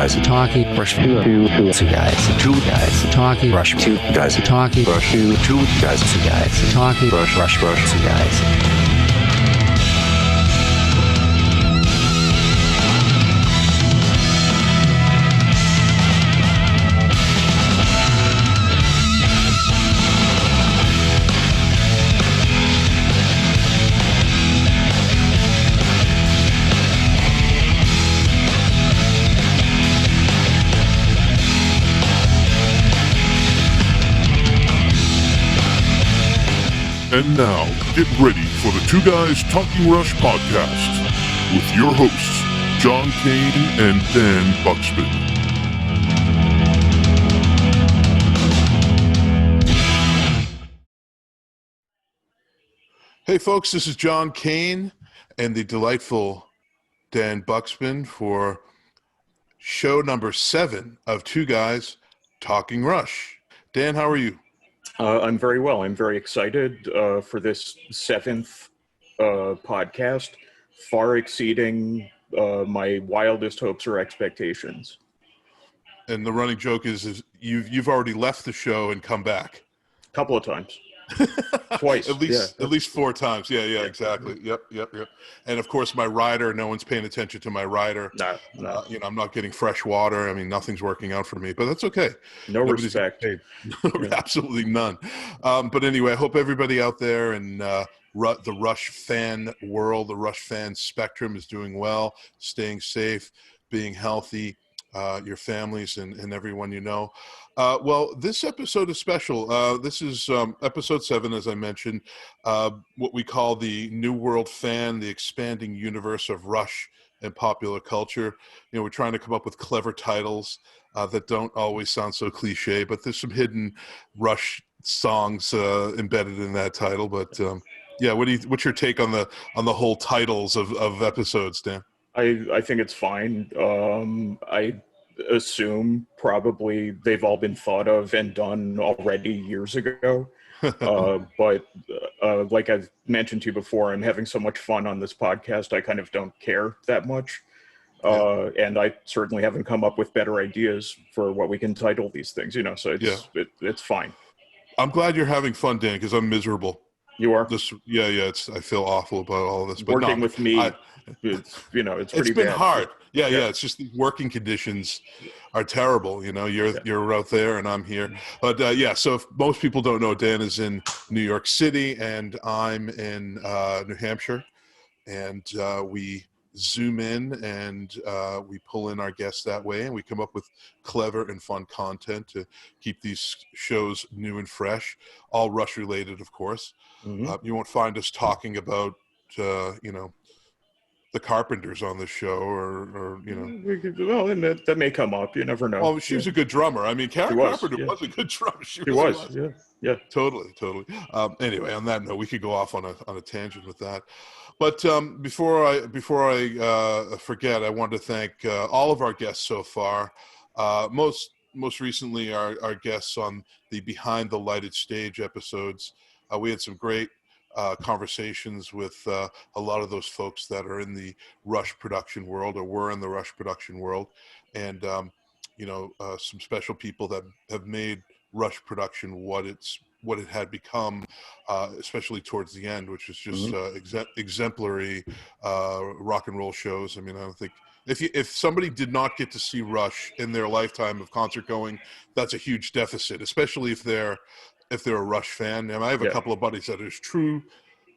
guys talking Rush. Two guys talking Rush. Two guys talking Rush. Two guys talking Rush. Two guys. And now, get ready for the Two Guys Talking Rush podcast with your hosts, John Kane and Dan Buxton. Hey folks, this is John Kane and the delightful Dan Buxton for show number 7 of Two Guys Talking Rush. Dan, how are you? I'm very well. I'm very excited for this 7th podcast, far exceeding my wildest hopes or expectations. And the running joke is you've already left the show and come back. A couple of times. Twice. At least 4 times. Yeah, exactly. Yep. And of course, my rider, no one's paying attention to my rider. No. I'm not getting fresh water. I mean, nothing's working out for me, but that's okay. Nobody's respect. Absolutely none. But anyway, I hope everybody out there in the Rush fan world, the Rush fan spectrum is doing well, staying safe, being healthy, your families and everyone you know. Well, this episode is special. This is episode 7, as I mentioned, what we call the New World Fan, the expanding universe of Rush and popular culture. You know, we're trying to come up with clever titles that don't always sound so cliche, but there's some hidden Rush songs embedded in that title. But yeah, what's your take on the whole titles of episodes, Dan? I think it's fine. I assume probably they've all been thought of and done already years ago. But like I've mentioned to you before, I'm having so much fun on this podcast, I kind of don't care that much. And I certainly haven't come up with better ideas for what we can title these things, you know, so it's fine. I'm glad you're having fun, Dan, because I'm miserable. You are? I feel awful about all this. But working with me, it's pretty bad. It's been hard. Yeah. It's just the working conditions are terrible. You know, you're out there and I'm here. But so if most people don't know, Dan is in New York City and I'm in New Hampshire. And we Zoom in and we pull in our guests that way, and we come up with clever and fun content to keep these shows new and fresh, all Rush related, of course. Mm-hmm. You won't find us talking about the Carpenters on the show, or well, and that may come up. You never know. Well, she was a good drummer. I mean, Karen Carpenter was a good drummer. She was. Yeah. Totally. Anyway, on that note, we could go off on a tangent with that. But before I forget, I want to thank all of our guests so far. Most recently, our guests on the Behind the Lighted Stage episodes. We had some great conversations with a lot of those folks that are in the Rush production world, or were in the Rush production world, and some special people that have made Rush production what it had become, especially towards the end, which is just exemplary rock and roll shows. I mean, I don't think if somebody did not get to see Rush in their lifetime of concert going, that's a huge deficit, especially if they're a Rush fan. And I have a couple of buddies that are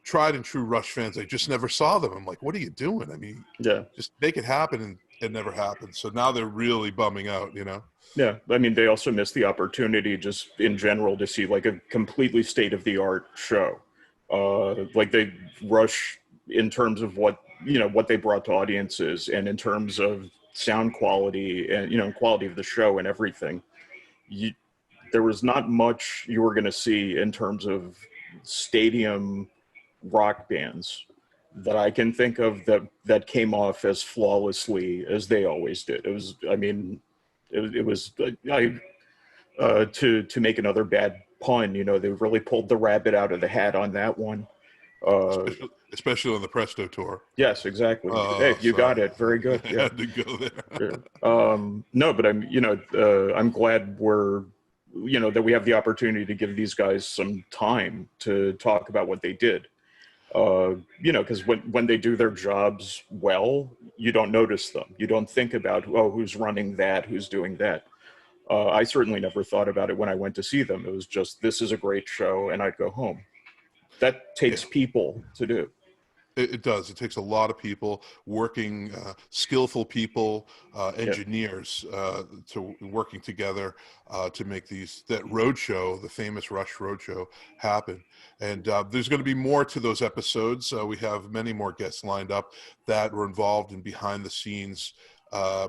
tried and true Rush fans. I just never saw them. I'm like, what are you doing? I mean, just make it happen, and it never happened. So now they're really bumming out, you know? Yeah, I mean, they also missed the opportunity just in general to see like a completely state-of-the-art show. Like they Rush in terms of what they brought to audiences, and in terms of sound quality and, quality of the show and everything. There was not much you were going to see in terms of stadium rock bands that I can think of that came off as flawlessly as they always did. It was to make another bad pun, they really pulled the rabbit out of the hat on that one. Especially on the Presto tour. Yes, exactly. Hey, you got it. Very good. I Yeah. had to go there. No, but I'm glad that we have the opportunity to give these guys some time to talk about what they did. Because when they do their jobs well, you don't notice them. You don't think about, oh, who's running that, who's doing that. I certainly never thought about it when I went to see them. It was just, this is a great show, and I'd go home. That takes people to do. It does. It takes a lot of people working, skillful people, engineers, to working together to make that roadshow, the famous Rush roadshow, happen. And there's going to be more to those episodes. We have many more guests lined up that were involved in behind the scenes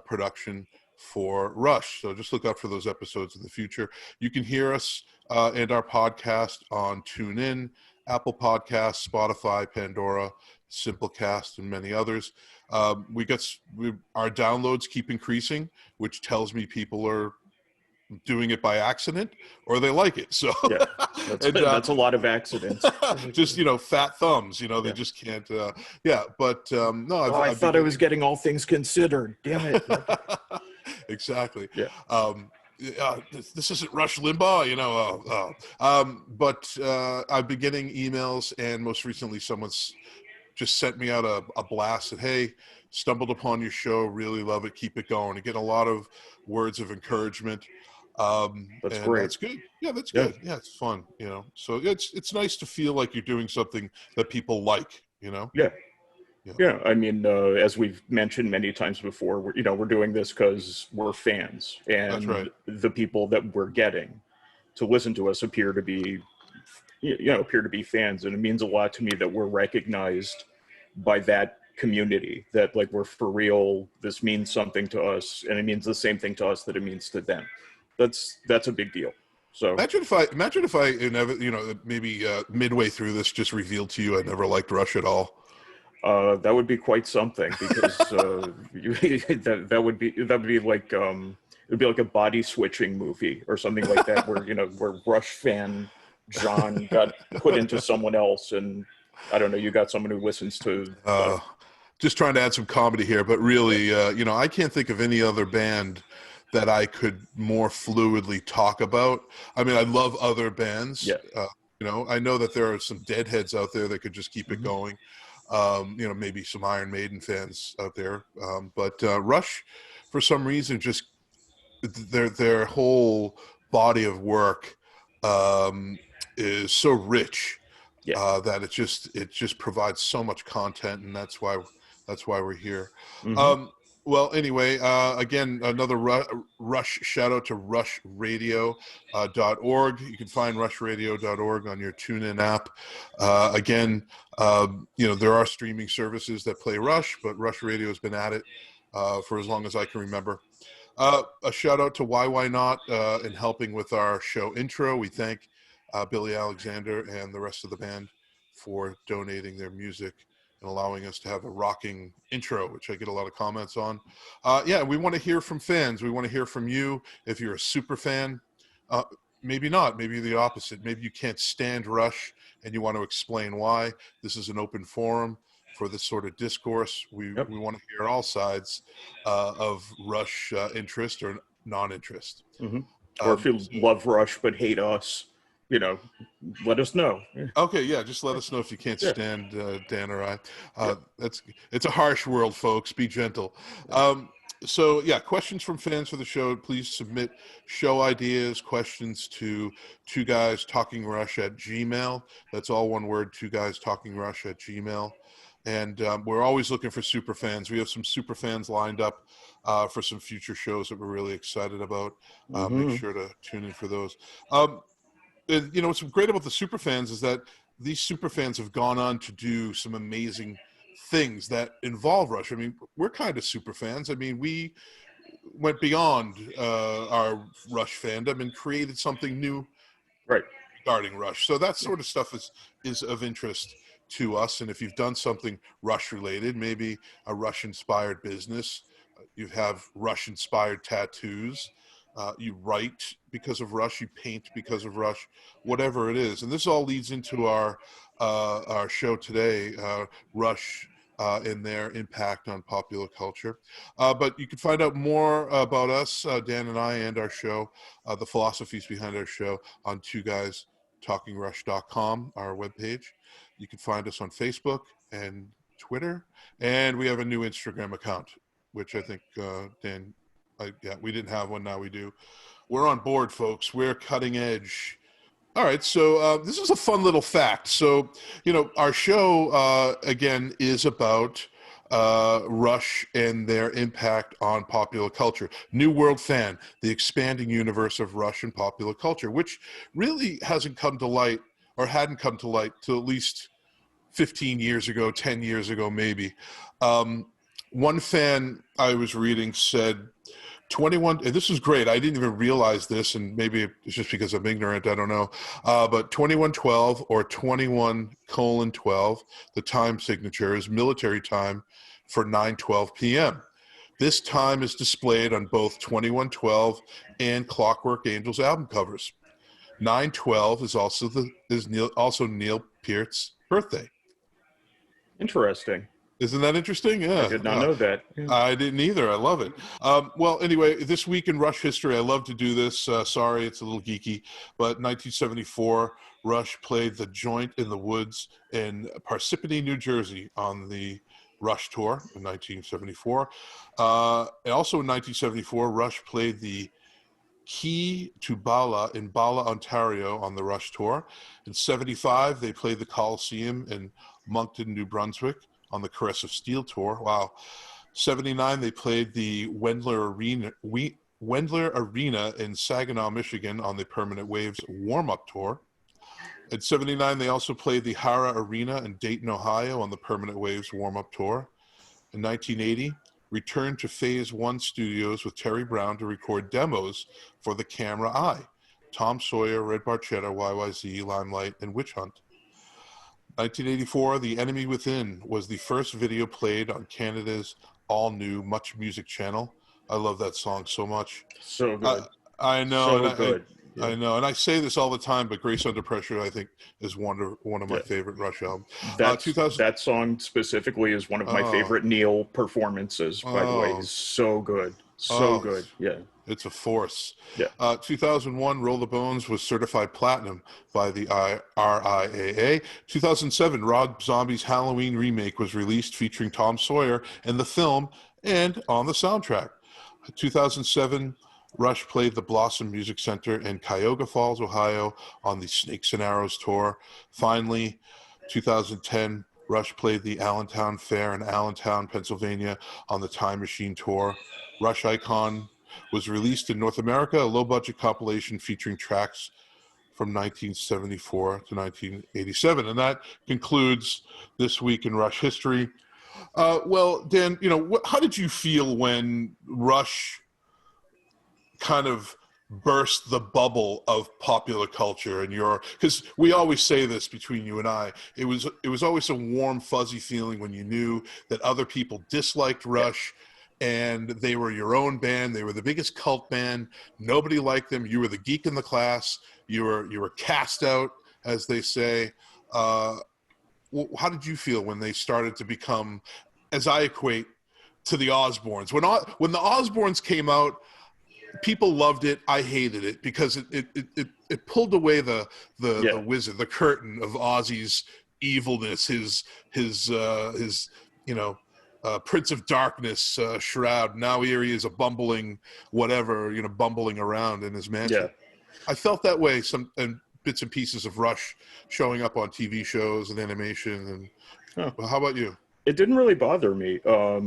production for Rush. So just look out for those episodes in the future. You can hear us and our podcast on TuneIn, Apple Podcasts, Spotify, Pandora, Simplecast, and many others. Our downloads keep increasing, which tells me people are doing it by accident or they like it. So yeah, that's a lot of accidents. Just fat thumbs. They just can't. But no. I thought I was getting all things considered. Damn it. Exactly. Yeah. This isn't Rush Limbaugh, but I've been getting emails, and most recently someone's just sent me out a blast that, hey, stumbled upon your show, really love it, keep it going. I get a lot of words of encouragement. That's great. That's good. Yeah, that's good. Yeah, it's fun, So it's nice to feel like you're doing something that people like, Yeah, I mean, as we've mentioned many times before, we're doing this because we're fans, and that's right. The people that we're getting to listen to us appear to be fans, and it means a lot to me that we're recognized by that community. That like we're for real. This means something to us, and it means the same thing to us that it means to them. That's a big deal. So imagine if I never, maybe midway through this, just revealed to you I never liked Rush at all. That would be quite something, because that would be like it'd be like a body switching movie or something like that, where Rush fan John got put into someone else, and I don't know, you got someone who listens to. Just trying to add some comedy here, but really, I can't think of any other band that I could more fluidly talk about. I mean, I love other bands. Yeah. I know that there are some deadheads out there that could just keep it going. Maybe some Iron Maiden fans out there. But Rush, for some reason, just their whole body of work is so rich that it just provides so much content, and that's why we're here. Mm-hmm. Well, anyway, again, another Rush shout out to rushradio.org. You can find rushradio.org on your TuneIn app. Again, there are streaming services that play Rush, but Rush Radio has been at it for as long as I can remember. A shout out to Why Not in helping with our show intro. We thank Billy Alexander and the rest of the band for donating their music and allowing us to have a rocking intro, which I get a lot of comments on. We want to hear from fans. We want to hear from you. If you're a super fan, maybe not, maybe the opposite. Maybe you can't stand Rush and you want to explain why. This is an open forum for this sort of discourse. We want to hear all sides of Rush interest or non-interest. Mm-hmm. Or if you love Rush but hate us, let us know. Okay, yeah, just let us know if you can't stand Dan or I. It's a harsh world, folks. Be gentle. Questions from fans for the show. Please submit show ideas, questions to twoguystalkingrush@gmail.com. That's all one word, twoguystalkingrush@gmail.com. And we're always looking for super fans. We have some super fans lined up for some future shows that we're really excited about. Make sure to tune in for those. What's great about the super fans is that these super fans have gone on to do some amazing things that involve Rush. I mean, we're kind of super fans. I mean, we went beyond our Rush fandom and created something new regarding Rush. So that sort of stuff is of interest to us. And if you've done something Rush related, maybe a Rush inspired business, you have Rush inspired tattoos, you write because of Rush, you paint because of Rush, whatever it is. And this all leads into our show today, Rush and their impact on popular culture. But you can find out more about us, Dan and I, and our show, the philosophies behind our show, on twoguystalkingrush.com, our webpage. You can find us on Facebook and Twitter, and we have a new Instagram account, which I think, Dan, we didn't have one, now we do. We're on board, folks. We're cutting edge. All right, so this is a fun little fact. So, our show, again, is about Rush and their impact on popular culture. New World Fan, the expanding universe of Rush and popular culture, which really hasn't come to light, or hadn't come to light, till at least 15 years ago, 10 years ago, maybe. One fan I was reading said, 21, and this is great, I didn't even realize this, and maybe it's just because I'm ignorant, I don't know, but 2112 or 21:12, the time signature is military time for 9:12 p.m. This time is displayed on both 2112 and Clockwork Angel's album covers. 9/12 is also Neil Peart's birthday. Interesting. Isn't that interesting? Yeah. I did not know that. Yeah. I didn't either. I love it. Well, anyway, this week in Rush history, I love to do this. Sorry, it's a little geeky, but 1974, Rush played The Joint in the Woods in Parsippany, New Jersey on the Rush tour in 1974. And also in 1974, Rush played the Key to Bala in Bala, Ontario on the Rush tour. In 75, they played the Coliseum in Moncton, New Brunswick on the Caress of Steel tour. Wow. 79, they played the Wendler Arena in Saginaw, Michigan on the Permanent Waves warm-up tour. In 79, they also played the Hara Arena in Dayton, Ohio on the Permanent Waves warm-up tour. In 1980, returned to Phase 1 Studios with Terry Brown to record demos for The Camera Eye, Tom Sawyer, Red Barchetta, YYZ, Limelight, and Witch Hunt. 1984, The Enemy Within was the first video played on Canada's all-new Much Music channel. I love that song so much. So good. I know. So good. I know, and I say this all the time, but Grace Under Pressure, I think, is one of my favorite Rush albums. That song specifically is one of my favorite Neil performances, by the way. He's so good. So good. Yeah. It's a force. Yeah. 2001, Roll the Bones was certified platinum by the RIAA. 2007, Rob Zombie's Halloween remake was released featuring Tom Sawyer in the film and on the soundtrack. 2007, Rush played the Blossom Music Center in Cuyahoga Falls, Ohio on the Snakes and Arrows tour. Finally, 2010, Rush played the Allentown Fair in Allentown, Pennsylvania on the Time Machine tour. Rush Icon was released in North America, a low-budget compilation featuring tracks from 1974 to 1987. And that concludes this week in Rush history. Well, Dan, how did you feel when Rush kind of burst the bubble of popular culture? And because we always say this between you and I, it was always a warm, fuzzy feeling when you knew that other people disliked Rush. And they were your own band. They were the biggest cult band. Nobody liked them. You were the geek in the class. You were cast out, as they say. How did you feel when they started to become, as I equate, to the Osbournes? When the Osbournes came out, people loved it. I hated it because it pulled away the wizard, the curtain of Ozzy's evilness, his Prince of Darkness shroud. Now here he is a bumbling bumbling around in his mansion. Yeah. I felt that way. And bits and pieces of Rush showing up on TV shows and animation. And how about you? It didn't really bother me. There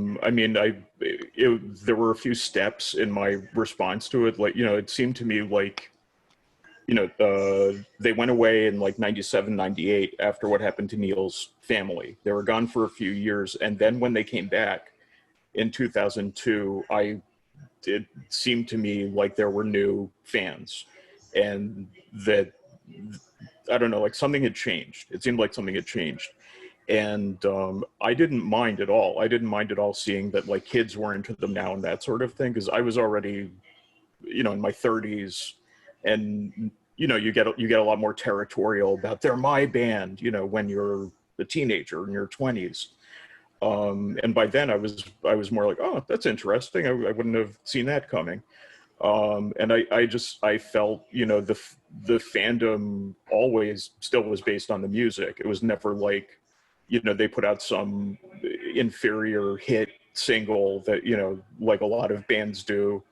were a few steps in my response to it. Like, it seemed to me like, they went away in like 97, 98 after what happened to Neil's family. They were gone for a few years. And then when they came back in 2002, it seemed to me like there were new fans and that, I don't know, like something had changed. It seemed like something had changed. And I didn't mind at all. I didn't mind at all seeing that like kids were into them now and that sort of thing, because I was already in my 30s, and you get a lot more territorial about they're my band, when you're a teenager in your 20s. And by then I was more like, oh, that's interesting. I wouldn't have seen that coming. And I felt, the fandom always still was based on the music. It was never like, they put out some inferior hit single that, like a lot of bands do,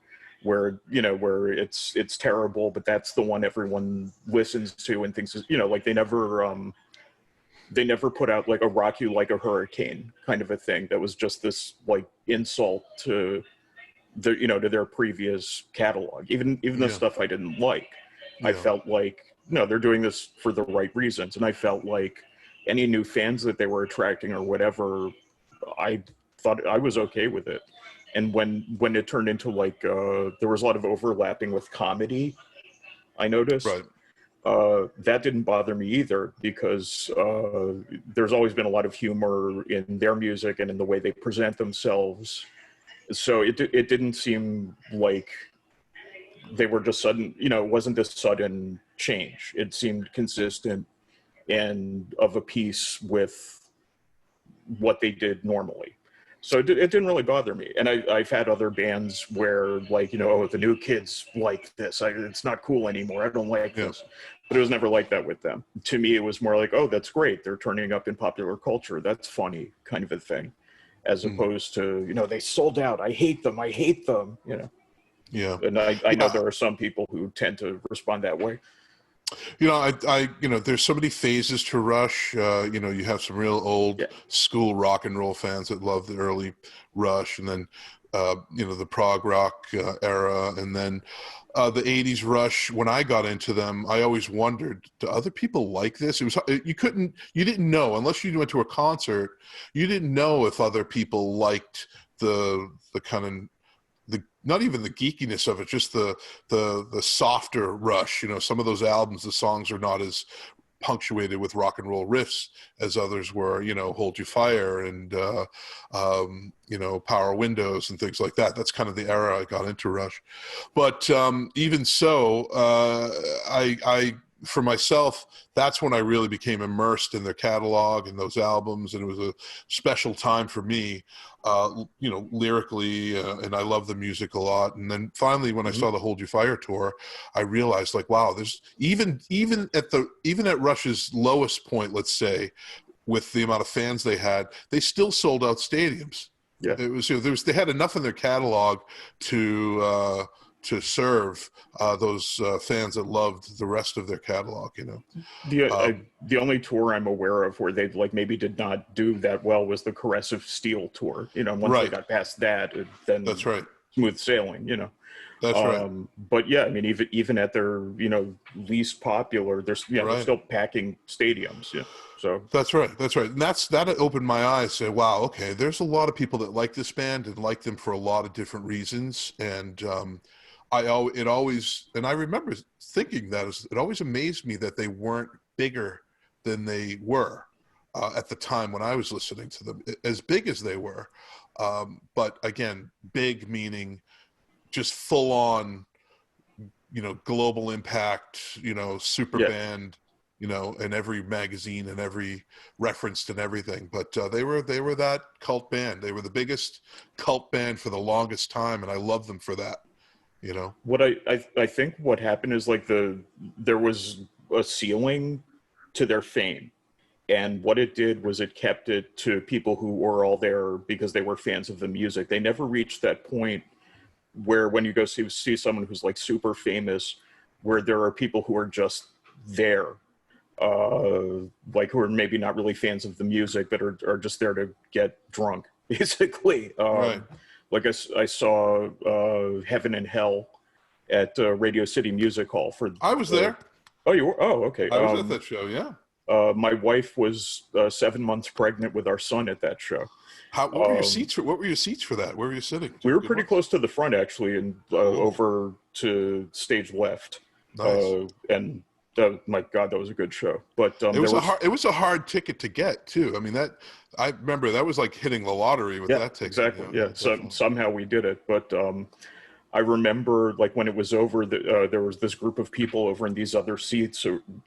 where it's terrible, but that's the one everyone listens to and thinks is, like they never put out like a Rock You Like a Hurricane kind of a thing that was just this like insult to to their previous catalog, even the stuff I didn't like. I felt like, no, they're doing this for the right reasons. And I felt like any new fans that they were attracting or whatever, I thought I was okay with it. And when it turned into like, there was a lot of overlapping with comedy, I noticed. Right. That didn't bother me either, because there's always been a lot of humor in their music and in the way they present themselves. So it didn't seem like they were just sudden, it wasn't this sudden change. It seemed consistent and of a piece with what they did normally. So it didn't really bother me. And I've had other bands where like, oh, the new kids like this. It's not cool anymore. I don't like this. But it was never like that with them. To me, it was more like, oh, that's great. They're turning up in popular culture. That's funny, kind of a thing. As opposed to, they sold out. I hate them. Yeah. And I know there are some people who tend to respond that way. There's so many phases to Rush. You have some real old school rock and roll fans that love the early Rush, and then, the prog rock era, and then the 80s Rush. When I got into them, I always wondered, do other people like this? You didn't know, unless you went to a concert, you didn't know if other people liked the kind of, not even the geekiness of it, just the softer Rush. Some of those albums, the songs are not as punctuated with rock and roll riffs as others were. Hold You Fire and Power Windows and things like that. That's kind of the era I got into Rush. But even so, I for myself, that's when I really became immersed in their catalog and those albums, and it was a special time for me, lyrically, and I love the music a lot. And then finally, when I saw the Hold You Fire tour, I realized, like, wow, there's even at Rush's lowest point, let's say, with the amount of fans they had, they still sold out stadiums. Yeah, it was they had enough in their catalog to serve those fans that loved the rest of their catalog. The only tour I'm aware of where they maybe did not do that well was the Caressive Steel tour. Once they got past that, then that's right, smooth sailing. That's right. But yeah, I mean, even at their least popular, they're still packing stadiums. Yeah. So that's right. And that opened my eyes. Say, wow, okay, there's a lot of people that like this band and like them for a lot of different reasons. And I remember thinking that it always amazed me that they weren't bigger than they were at the time when I was listening to them, as big as they were. But again, big meaning just full on, global impact, super band, in every magazine and every referenced and everything. But they were that cult band. They were the biggest cult band for the longest time, and I love them for that. What I think what happened is there was a ceiling to their fame, and what it did was it kept it to people who were all there because they were fans of the music. They never reached that point where when you go see someone who's super famous, where there are people who are just there, who are maybe not really fans of the music, but are just there to get drunk, basically. Right. I saw Heaven and Hell at Radio City Music Hall I was there. Oh, you were? Oh, okay. I was at that show, yeah. My wife was 7 months pregnant with our son at that show. What were your seats for? What were your seats for that? Where were you sitting? We were pretty close to the front, actually, and over to stage left. Nice. And my God, that was a good show. But it was a hard ticket to get too. I mean, I remember that was like hitting the lottery with that ticket. Exactly. Yeah. So somehow we did it, but I remember, like, when it was over, there was this group of people over in these other seats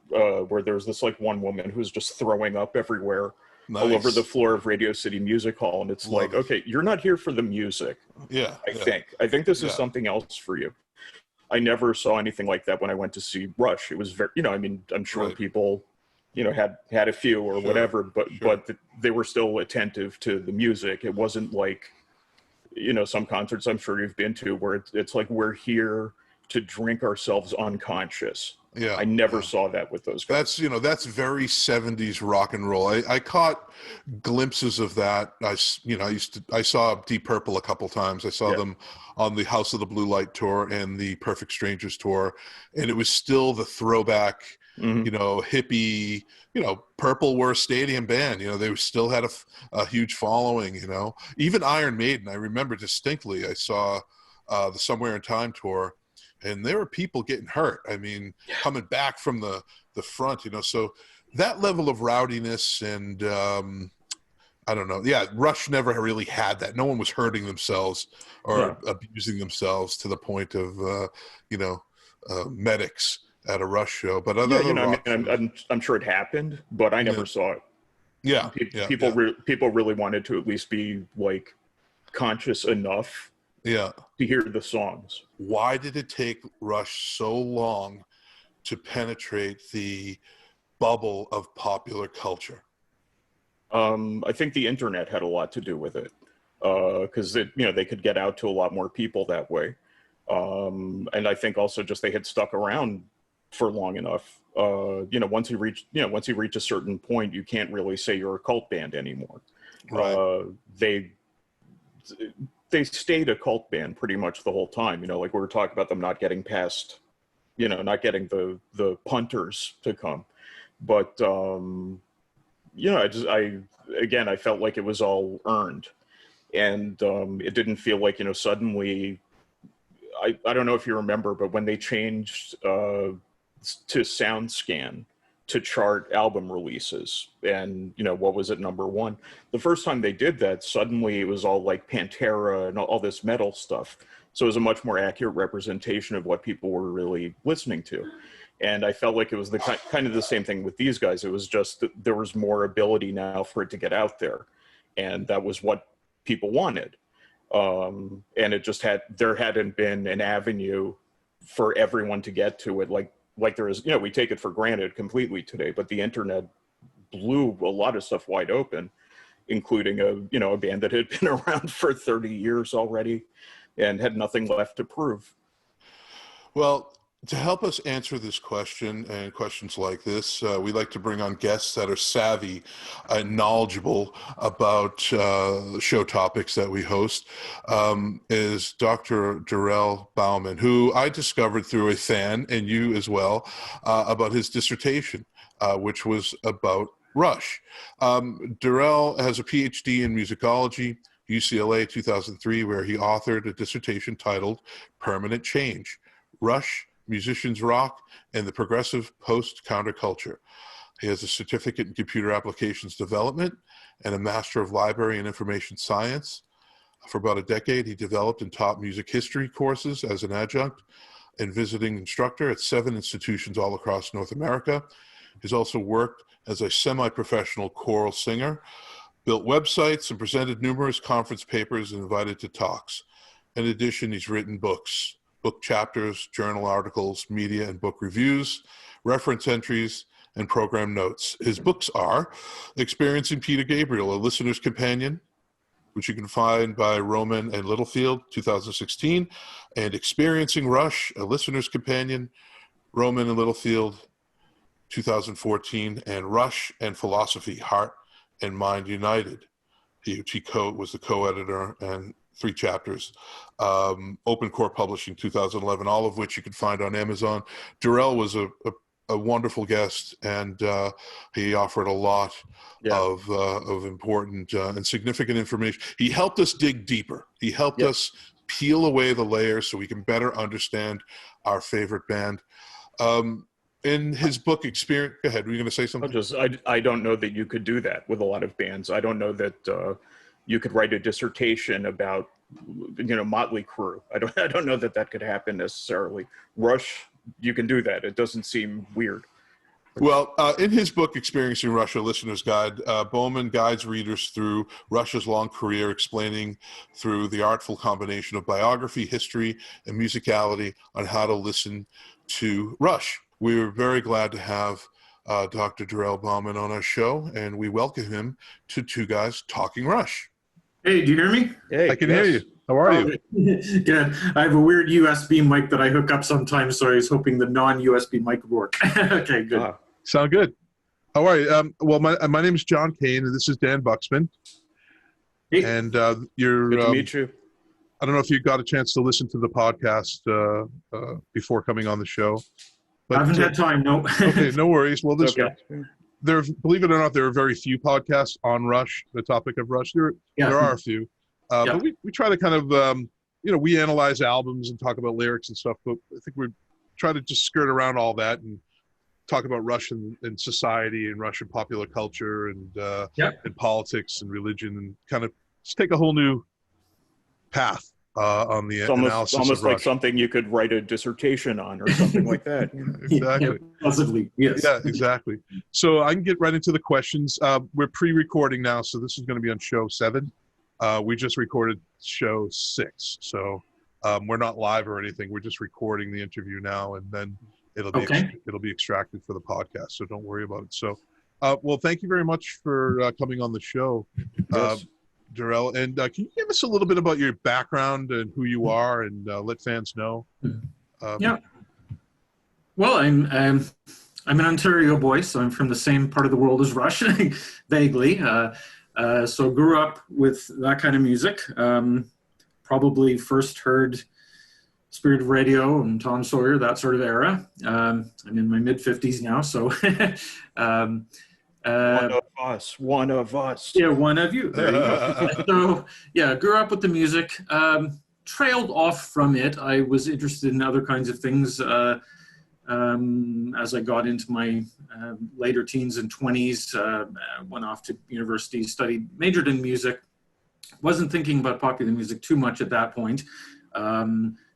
where there was this, like, one woman who was just throwing up everywhere. Nice. All over the floor of Radio City Music Hall. And it's Love it. Okay, you're not here for the music. Yeah. I think this is Yeah. something else for you. I never saw anything like that when I went to see Rush. It was very, I mean, I'm sure Right. people, had a few or whatever, but they were still attentive to the music. It wasn't like, some concerts I'm sure you've been to where it's like we're here to drink ourselves unconscious. Yeah. I never saw that with those guys. That's very 70s rock and roll. I caught glimpses of that. I saw Deep Purple a couple times. I saw them on the House of the Blue Light tour and the Perfect Strangers tour, and it was still the throwback, hippie, Purple were a stadium band. They still had a huge following. Even Iron Maiden. I remember distinctly. I saw the Somewhere in Time tour. And there were people getting hurt. I mean, coming back from the front, So that level of rowdiness and I don't know. Yeah, Rush never really had that. No one was hurting themselves or abusing themselves to the point of medics at a Rush show. But I'm sure it happened, but I never saw it. Yeah, people really wanted to at least be like conscious enough. Yeah. To hear the songs. Why did it take Rush so long to penetrate the bubble of popular culture? I think the internet had a lot to do with it. Because they could get out to a lot more people that way. And I think also just they had stuck around for long enough. Once you reach a certain point, you can't really say you're a cult band anymore. Right. They stayed a cult band pretty much the whole time. Like we were talking about them not getting past, not getting the punters to come. But, I felt like it was all earned. And it didn't feel like, suddenly, I don't know if you remember, but when they changed to SoundScan to chart album releases and what was it, #1, the first time they did that, suddenly it was all like Pantera and all this metal stuff, so it was a much more accurate representation of what people were really listening to. And I felt like it was the kind of the same thing with these guys. It was just that there was more ability now for it to get out there, and that was what people wanted. And it just there hadn't been an avenue for everyone to get to it like there is. We take it for granted completely today, but the internet blew a lot of stuff wide open, including a band that had been around for 30 years already and had nothing left to prove. Well, to help us answer this question and questions like this, we like to bring on guests that are savvy and knowledgeable about show topics that we host, is Dr. Durrell Bowman, who I discovered through a fan, and you as well, about his dissertation, which was about Rush. Durrell has a PhD in musicology, UCLA 2003, where he authored a dissertation titled Permanent Change, Rush, Musicians Rock, and the Progressive Post-Counterculture. He has a certificate in computer applications development and a Master of Library and Information Science. For about a decade, he developed and taught music history courses as an adjunct and visiting instructor at 7 institutions all across North America. He's also worked as a semi-professional choral singer, built websites, and presented numerous conference papers and invited to talks. In addition, he's written books, book chapters, journal articles, media and book reviews, reference entries, and program notes. His books are Experiencing Peter Gabriel, A Listener's Companion, which you can find by Roman and Littlefield, 2016, and Experiencing Rush, A Listener's Companion, Roman and Littlefield, 2014, and Rush and Philosophy, Heart and Mind United. He was the co-editor and 3 chapters. Open Core Publishing, 2011, all of which you can find on Amazon. Durrell was a wonderful guest, and he offered a lot of important and significant information. He helped us dig deeper. He helped us peel away the layers so we can better understand our favorite band. In his book, Experience, go ahead, were you going to say something? I don't know that you could do that with a lot of bands. I don't know that you could write a dissertation about Motley Crue. I don't know that could happen necessarily. Rush, you can do that. It doesn't seem weird. Well, in his book, Experiencing Russia, Listener's Guide, Bowman guides readers through Russia's long career, explaining through the artful combination of biography, history, and musicality on how to listen to Rush. We were very glad to have Dr. Durrell Bowman on our show, and we welcome him to Two Guys Talking Rush. Hey, do you hear me? Hey, I can hear you. How are you? Good. I have a weird USB mic that I hook up sometimes, so I was hoping the non-USB mic would work. Okay, good. Sound good. How are you? Well, my name is John Kane, and this is Dan Buxman. Hey. And you're Good to meet you. I don't know if you got a chance to listen to the podcast before coming on the show. But, I haven't had time, no. Okay, no worries. Well, Okay. believe it or not, there are very few podcasts on Rush, the topic of Rush. There are a few. But we try to kind of, we analyze albums and talk about lyrics and stuff, but I think we try to just skirt around all that and talk about Russian and society and Russian popular culture and politics and religion, and kind of just take a whole new path on the analysis almost of like Rush. something you could write a dissertation on or something like that. Exactly. Yeah, possibly, yes. Yeah, exactly. So I can get right into the questions. We're pre-recording now, so this is going to be on show 7. We just recorded show 6, so we're not live or anything. We're just recording the interview now, and then it'll be extracted for the podcast. So don't worry about it. So, well, thank you very much for coming on the show, Yes. Durrell. And can you give us a little bit about your background and who you are, and let fans know? Yeah. Well, I'm an Ontario boy, so I'm from the same part of the world as Rush, vaguely. So grew up with that kind of music. Probably first heard Spirit of Radio and Tom Sawyer, that sort of era. I'm in my mid-50s now, so One of us. yeah, one of you. There you go. So yeah, grew up with the music. Trailed off from it. I was interested in other kinds of things as I got into my later teens and 20s. Went off to university, majored in music. Wasn't thinking about popular music too much at that point.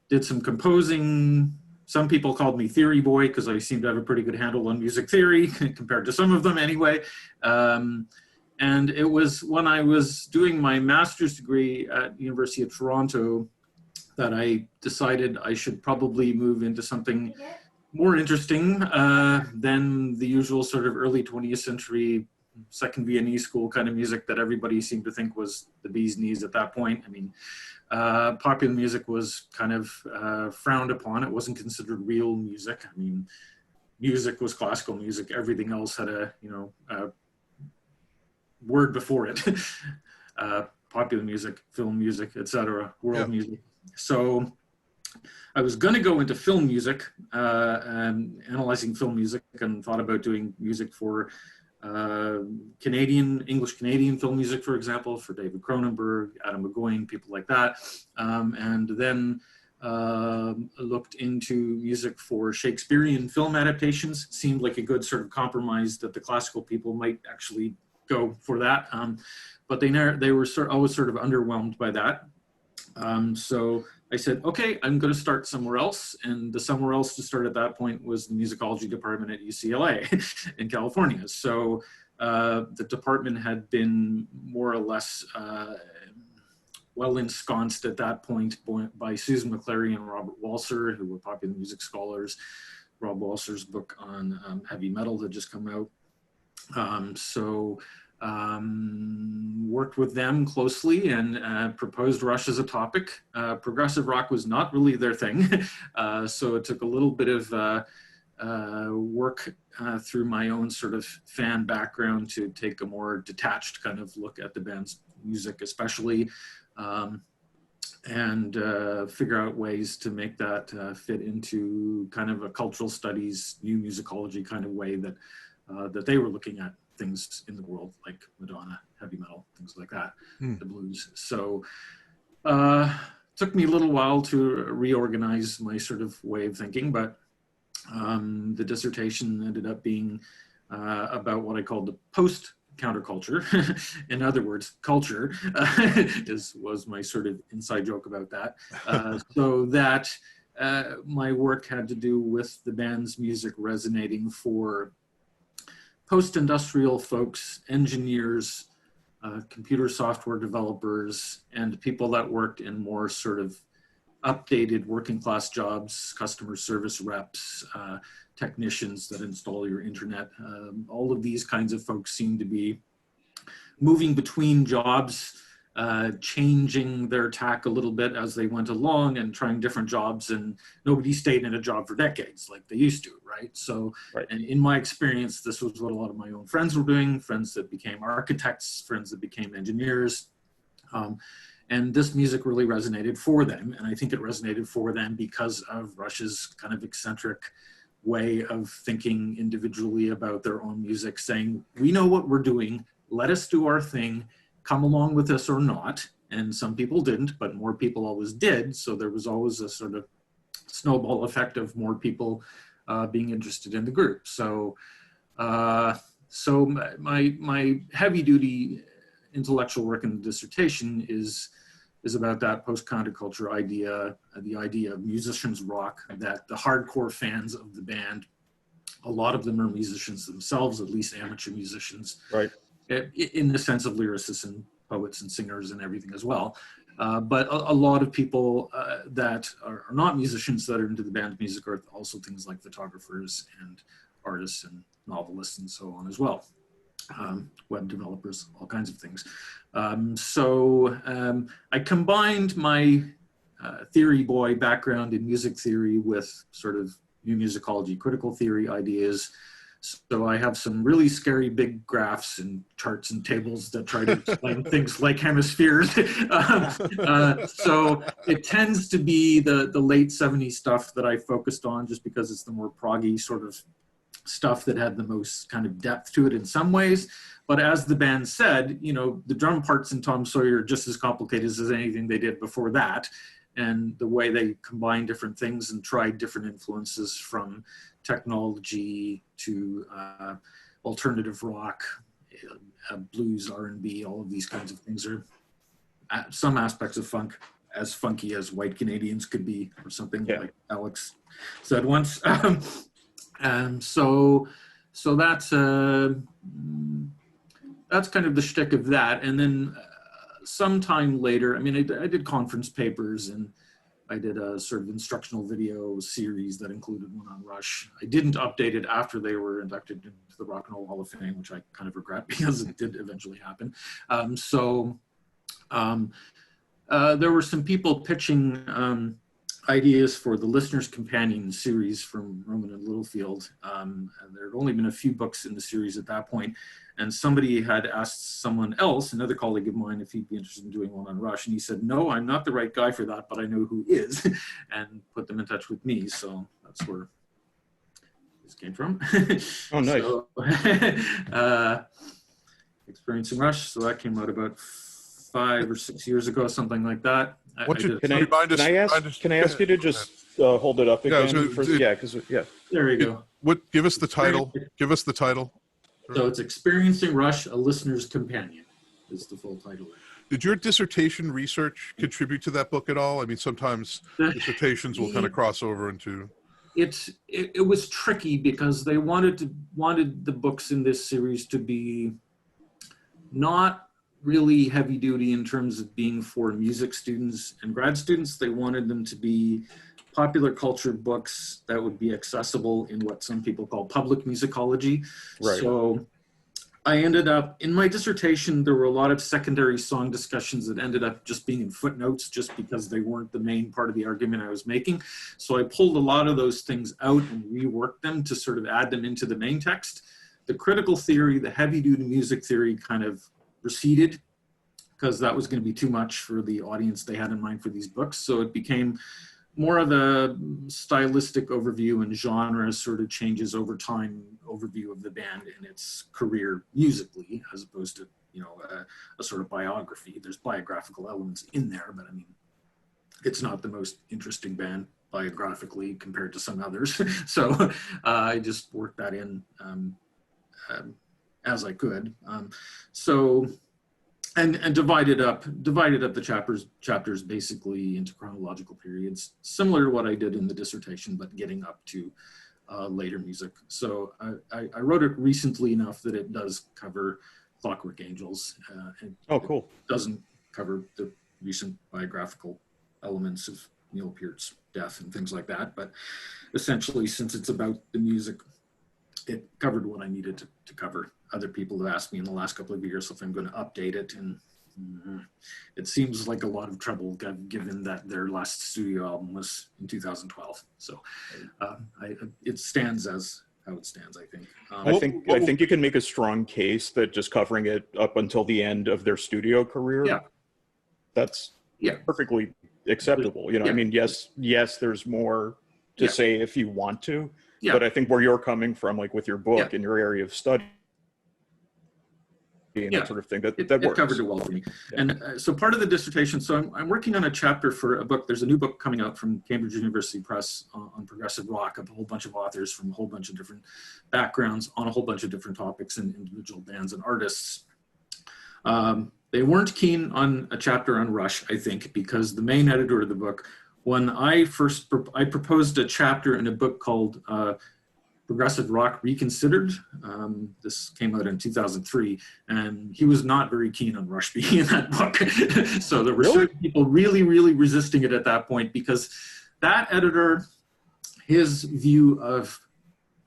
Did some composing. Some people called me theory boy because I seemed to have a pretty good handle on music theory compared to some of them anyway. And it was when I was doing my master's degree at University of Toronto that I decided I should probably move into something more interesting than the usual sort of early 20th century second Viennese school kind of music that everybody seemed to think was the bee's knees at that point. I mean, popular music was kind of frowned upon. It wasn't considered real music. I mean, music was classical music. Everything else had a word before it. Popular music, film music, etc., world music. So I was going to go into film music and analyzing film music, and thought about doing music for English Canadian film music, for example, for David Cronenberg, Adam McGowan, people like that. And then looked into music for Shakespearean film adaptations. Seemed like a good sort of compromise that the classical people might actually go for that. But they were always sort of underwhelmed by that. So I said, okay, I'm going to start somewhere else. And the somewhere else to start at that point was the musicology department at UCLA in California. So the department had been more or less well ensconced at that point by Susan McClary and Robert Walser, who were popular music scholars. Rob Walser's book on heavy metal had just come out. Worked with them closely and proposed Rush as a topic. Progressive rock was not really their thing, so it took a little bit of work through my own sort of fan background to take a more detached kind of look at the band's music, especially, and figure out ways to make that fit into kind of a cultural studies, new musicology kind of way that that they were looking at things in the world, like Madonna, heavy metal, things like that, the blues. So took me a little while to reorganize my sort of way of thinking, but the dissertation ended up being about what I called the counterculture. In other words, culture was my sort of inside joke about that. So that my work had to do with the band's music resonating for post-industrial folks, engineers, computer software developers, and people that worked in more sort of updated working class jobs, customer service reps, technicians that install your internet. All of these kinds of folks seem to be moving between jobs, changing their tack a little bit as they went along and trying different jobs, and nobody stayed in a job for decades like they used to, right? So, and in my experience, this was what a lot of my own friends were doing, friends that became architects, friends that became engineers. And this music really resonated for them. And I think it resonated for them because of Rush's kind of eccentric way of thinking individually about their own music, saying, we know what we're doing, let us do our thing, come along with us or not. And some people didn't, but more people always did. So there was always a sort of snowball effect of more people being interested in the group. So, so my heavy duty intellectual work in the dissertation is about that post-counterculture idea, the idea of musicians rock, that the hardcore fans of the band, a lot of them are musicians themselves, at least amateur musicians, right? In the sense of lyricists and poets and singers and everything as well. But a lot of people that are not musicians that are into the band's music are also things like photographers and artists and novelists and so on as well. Web developers, all kinds of things. So I combined my theory boy background in music theory with sort of new musicology, critical theory ideas. So I have some really scary big graphs and charts and tables that try to explain things like hemispheres. So it tends to be the late 70s stuff that I focused on, just because it's the more proggy sort of stuff that had the most kind of depth to it in some ways. But as the band said, you know, the drum parts in Tom Sawyer are just as complicated as anything they did before that. And the way they combined different things and tried different influences from technology to alternative rock, blues, R&B, all of these kinds of things are some aspects of funk, as funky as white Canadians could be, or something like Alex said once. So that's kind of the shtick of that. And then sometime later, I mean, I did conference papers and I did a sort of instructional video series that included one on Rush. I didn't update it after they were inducted into the Rock and Roll Hall of Fame, which I kind of regret because it did eventually happen. There were some people pitching ideas for the Listener's Companion series from Roman and Littlefield. And there had only been a few books in the series at that point. And somebody had asked someone else, another colleague of mine, if he'd be interested in doing one on Rush. And he said, no, I'm not the right guy for that, but I know who is, and put them in touch with me. So that's where this came from. Oh, nice. So, Experiencing Rush. So that came out about 5 or 6 years ago, something like that. Can I ask you to just hold it up again? There you go. Give us the title. Give us the title. So it's Experiencing Rush, A Listener's Companion is the full title. Did your dissertation research contribute to that book at all? I mean, sometimes dissertations will kind of cross over into... It was tricky because they wanted the books in this series to be not really heavy duty in terms of being for music students and grad students. They wanted them to be popular culture books that would be accessible in what some people call public musicology. Right. So I ended up, in my dissertation, there were a lot of secondary song discussions that ended up just being in footnotes just because they weren't the main part of the argument I was making. So I pulled a lot of those things out and reworked them to sort of add them into the main text. The critical theory, the heavy duty music theory kind of receded because that was going to be too much for the audience they had in mind for these books. So it became more of a stylistic overview and genre sort of changes over time overview of the band and its career musically, as opposed to, you know, a sort of biography. There's biographical elements in there, but I mean, it's not the most interesting band biographically compared to some others. So I just worked that in as I could. And divided up the chapters basically into chronological periods, similar to what I did in the dissertation, but getting up to later music. So I wrote it recently enough that it does cover Clockwork Angels. Cool. It doesn't cover the recent biographical elements of Neil Peart's death and things like that, but essentially, since it's about the music, it covered what I needed to cover. Other people have asked me in the last couple of years if I'm going to update it, and it seems like a lot of trouble given that their last studio album was in 2012. So it stands as how it stands, I think. I think you can make a strong case that just covering it up until the end of their studio career, that's perfectly acceptable. You know, I mean, yes, there's more to say if you want to, but I think where you're coming from, like with your book and your area of study, and that sort of thing, that works. It covered it well for me. And so part of the dissertation, so I'm working on a chapter for a book. There's a new book coming out from Cambridge University Press on progressive rock, a whole bunch of authors from a whole bunch of different backgrounds on a whole bunch of different topics and individual bands and artists. They weren't keen on a chapter on Rush, I think, because the main editor of the book, when I proposed a chapter in a book called Progressive Rock Reconsidered. This came out in 2003, and he was not very keen on Rush being in that book. So there were certain people really, really resisting it at that point, because that editor, his view of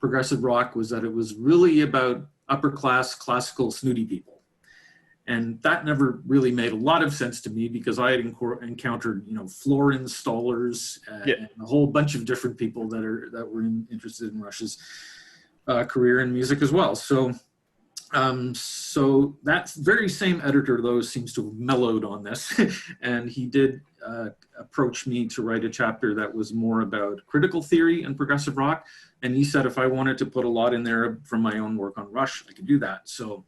progressive rock was that it was really about upper class, classical, snooty people. And that never really made a lot of sense to me, because I had encountered, floor installers and a whole bunch of different people that were interested in Rush's career in music as well. So that very same editor, though, seems to have mellowed on this, and he did approach me to write a chapter that was more about critical theory and progressive rock. And he said if I wanted to put a lot in there from my own work on Rush, I could do that. So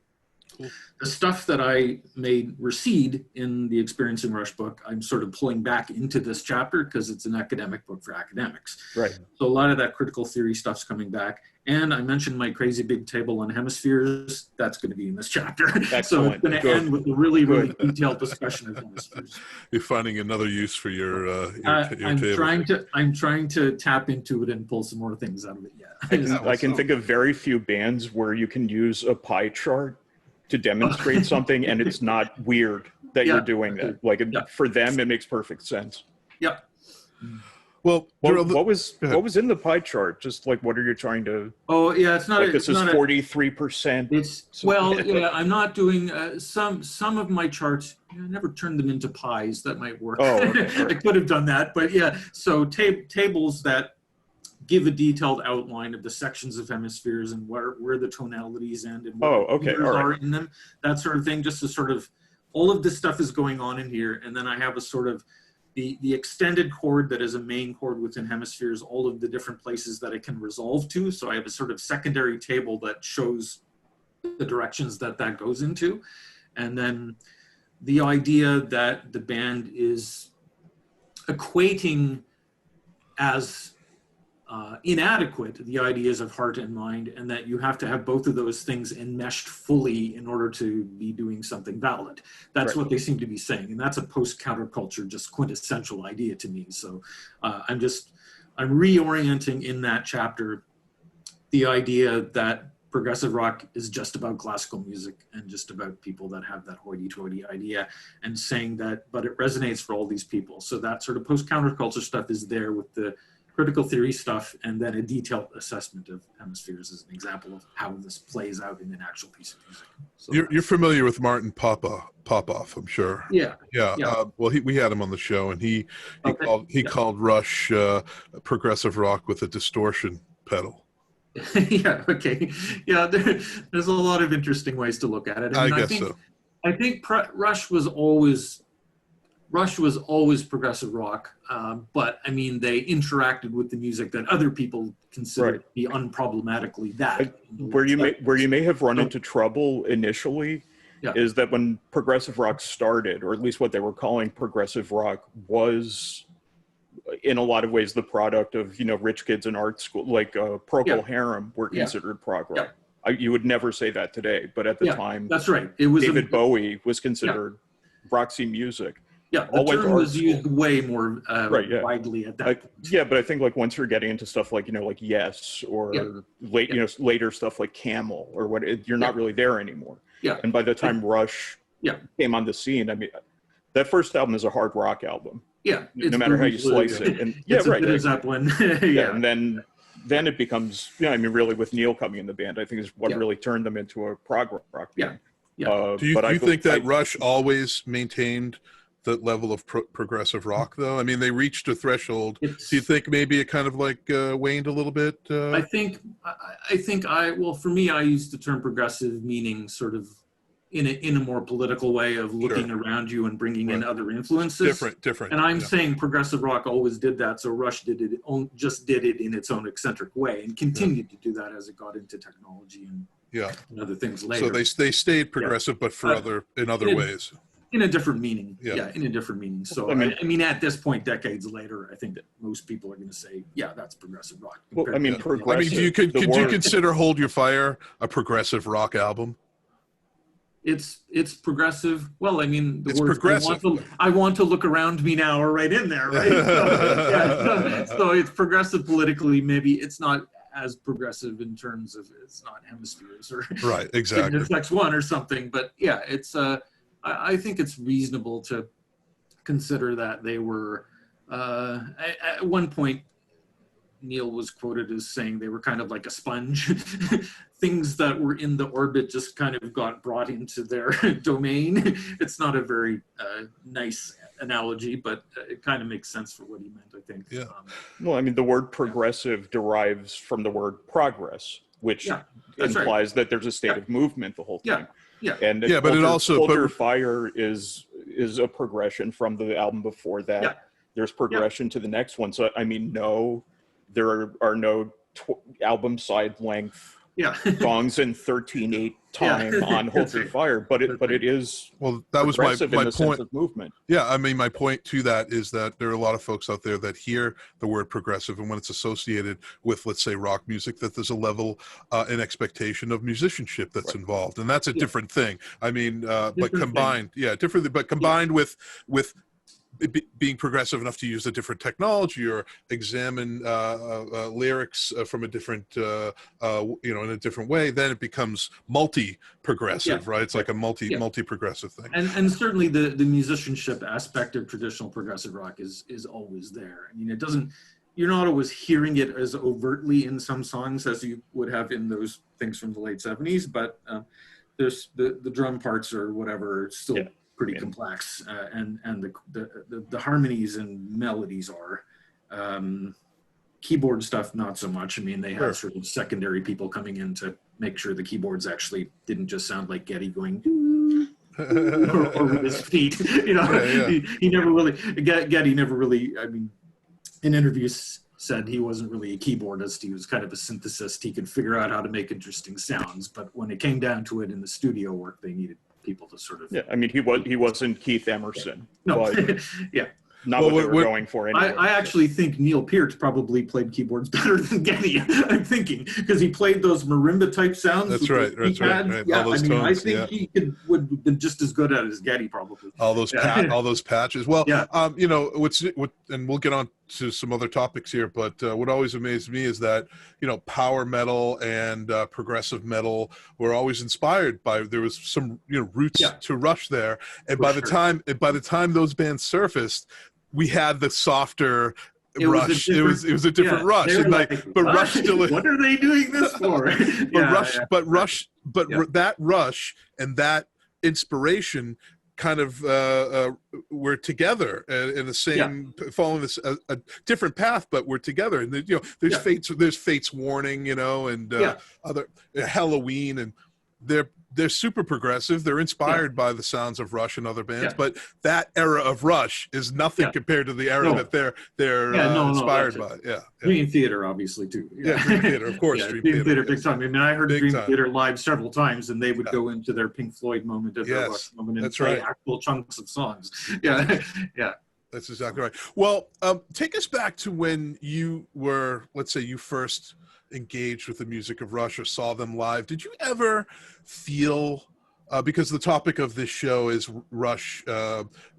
the stuff that I made recede in the Experiencing Rush book, I'm sort of pulling back into this chapter because it's an academic book for academics. Right. So a lot of that critical theory stuff's coming back. And I mentioned my crazy big table on hemispheres. That's going to be in this chapter. Excellent. So it's going to end with a really, really detailed discussion of hemispheres. You're finding another use for your I'm table. trying to tap into it and pull some more things out of it. Yeah. I can think of very few bands where you can use a pie chart to demonstrate something, and it's not weird that you're doing that. Like for them, it makes perfect sense. Yep. Well, what was in the pie chart? Just like, what are you trying to? Oh yeah, it's not. Like this is 43%. It's I'm not doing some of my charts. I never turned them into pies. That might work. Oh, okay. I could have done that, but yeah. So tables that give a detailed outline of the sections of hemispheres and where the tonalities end and what are in them, that sort of thing. Just to sort of, all of this stuff is going on in here, and then I have a sort of the extended chord that is a main chord within hemispheres, all of the different places that it can resolve to. So I have a sort of secondary table that shows the directions that goes into, and then the idea that the band is equating as inadequate the ideas of heart and mind, and that you have to have both of those things enmeshed fully in order to be doing something valid. That's what they seem to be saying, and that's a post-counterculture, just quintessential idea to me. So I'm reorienting in that chapter the idea that progressive rock is just about classical music and just about people that have that hoity-toity idea, and saying that, but it resonates for all these people. So that sort of post-counterculture stuff is there with the critical theory stuff, and then a detailed assessment of hemispheres is an example of how this plays out in an actual piece of music. So you're familiar with Martin Popoff, I'm sure. Yeah. Well, we had him on the show, and he called Rush progressive rock with a distortion pedal. Yeah. Okay. Yeah. There's a lot of interesting ways to look at it. I guess so. I think Rush was always progressive rock, but I mean, they interacted with the music that other people consider to be unproblematically that. Where you may have run into trouble initially is that when progressive rock started, or at least what they were calling progressive rock, was in a lot of ways the product of rich kids in art school, like Procol Harum were considered prog rock. You would never say that today, but at the time, that's right. It was David Bowie was considered Roxy music. Yeah, the term was used way more widely at that point. Yeah, but I think like once you're getting into stuff like, like Yes or later stuff like Camel or what, you're not really there anymore. Yeah. And by the time Rush came on the scene, I mean, that first album is a hard rock album. Yeah. No matter how you slice it. And it's a bit of Zeppelin. And then it becomes, I mean, really with Neil coming in the band, I think is what really turned them into a prog rock band. Do you think that Rush always maintained the level of progressive rock, though? I mean, they reached a threshold. Do you think maybe it kind of like waned a little bit? I think for me, I use the term progressive meaning sort of in a more political way of looking around you and bringing in other influences. Different. And I'm saying progressive rock always did that. So Rush did it in its own eccentric way and continued to do that as it got into technology and other things later. So they stayed progressive, but for in other ways. In a different meaning. In a different meaning. So, I mean, at this point, decades later, I think that most people are going to say, that's progressive rock. Well, I mean, progressive. Could you consider Hold Your Fire a progressive rock album? It's progressive. Well, I mean, the it's words progressive. I want to look around me now are right in there, right? So it's progressive politically. Maybe it's not as progressive in terms of it's not hemispheres or exactly. Flex One or something. But it's I think it's reasonable to consider that they were at one point. Neil was quoted as saying they were kind of like a sponge. Things that were in the orbit just kind of got brought into their domain. It's not a very nice analogy, but it kind of makes sense for what he meant, I think. Yeah. Well, I mean, the word progressive derives from the word progress, which implies that there's a state of movement the whole time. Yeah. And but it also Hold Your Fire is a progression from the album before that. Yeah. There's progression to the next one. So I mean, there are no album side length songs in 13/8 time on Hold Your Fire, but it is that was my point. Sense of movement. Yeah, I mean, my point to that is that there are a lot of folks out there that hear the word progressive, and when it's associated with, let's say, rock music, that there's a level an expectation of musicianship that's involved, and that's a different thing. I mean, but combined, combined with being progressive enough to use a different technology or examine lyrics from a different, in a different way, then it becomes multi-progressive, right? It's like a multi-progressive thing. And certainly the musicianship aspect of traditional progressive rock is always there. I mean, you're not always hearing it as overtly in some songs as you would have in those things from the late 70s, but there's the drum parts or whatever still pretty complex, and the harmonies and melodies are. Keyboard stuff, not so much. I mean, they have sort of secondary people coming in to make sure the keyboards actually didn't just sound like Geddy going over his feet. He never really, Geddy never really, I mean, in interviews said he wasn't really a keyboardist. He was kind of a synthesist. He could figure out how to make interesting sounds, but when it came down to it in the studio work, they needed people to sort of. Yeah, I mean, he wasn't Keith Emerson. No, Not what they were going for anyway. I actually think Neil Peart probably played keyboards better than Geddy. I'm thinking because he played those marimba type sounds. That's right. Yeah, I mean, I think he would have been just as good at it as Geddy probably. All those patches. Well, and we'll get on to some other topics here, but what always amazed me is that power metal and progressive metal were always inspired by, there was some roots to Rush there, and by the time those bands surfaced, we had the softer Rush. It was a different Rush, and but Rush still. What are they doing this for? That Rush and that inspiration kind of we're together in the same following this a different path, but we're together. And there's Fate's Warning, and other Halloween, and they're super progressive. They're inspired by the sounds of Rush and other bands, but that era of Rush is nothing compared to the era that they're inspired by. Dream Theater, obviously, too. Dream Theater, of course. Dream Theater, big time. I mean, I heard Dream Theater live several times, and they would go into their Pink Floyd moment of their Rush moment and play actual chunks of songs. That's exactly right. Well, take us back to when you were, let's say, you first engaged with the music of Rush or saw them live, did you ever feel, because the topic of this show is Rush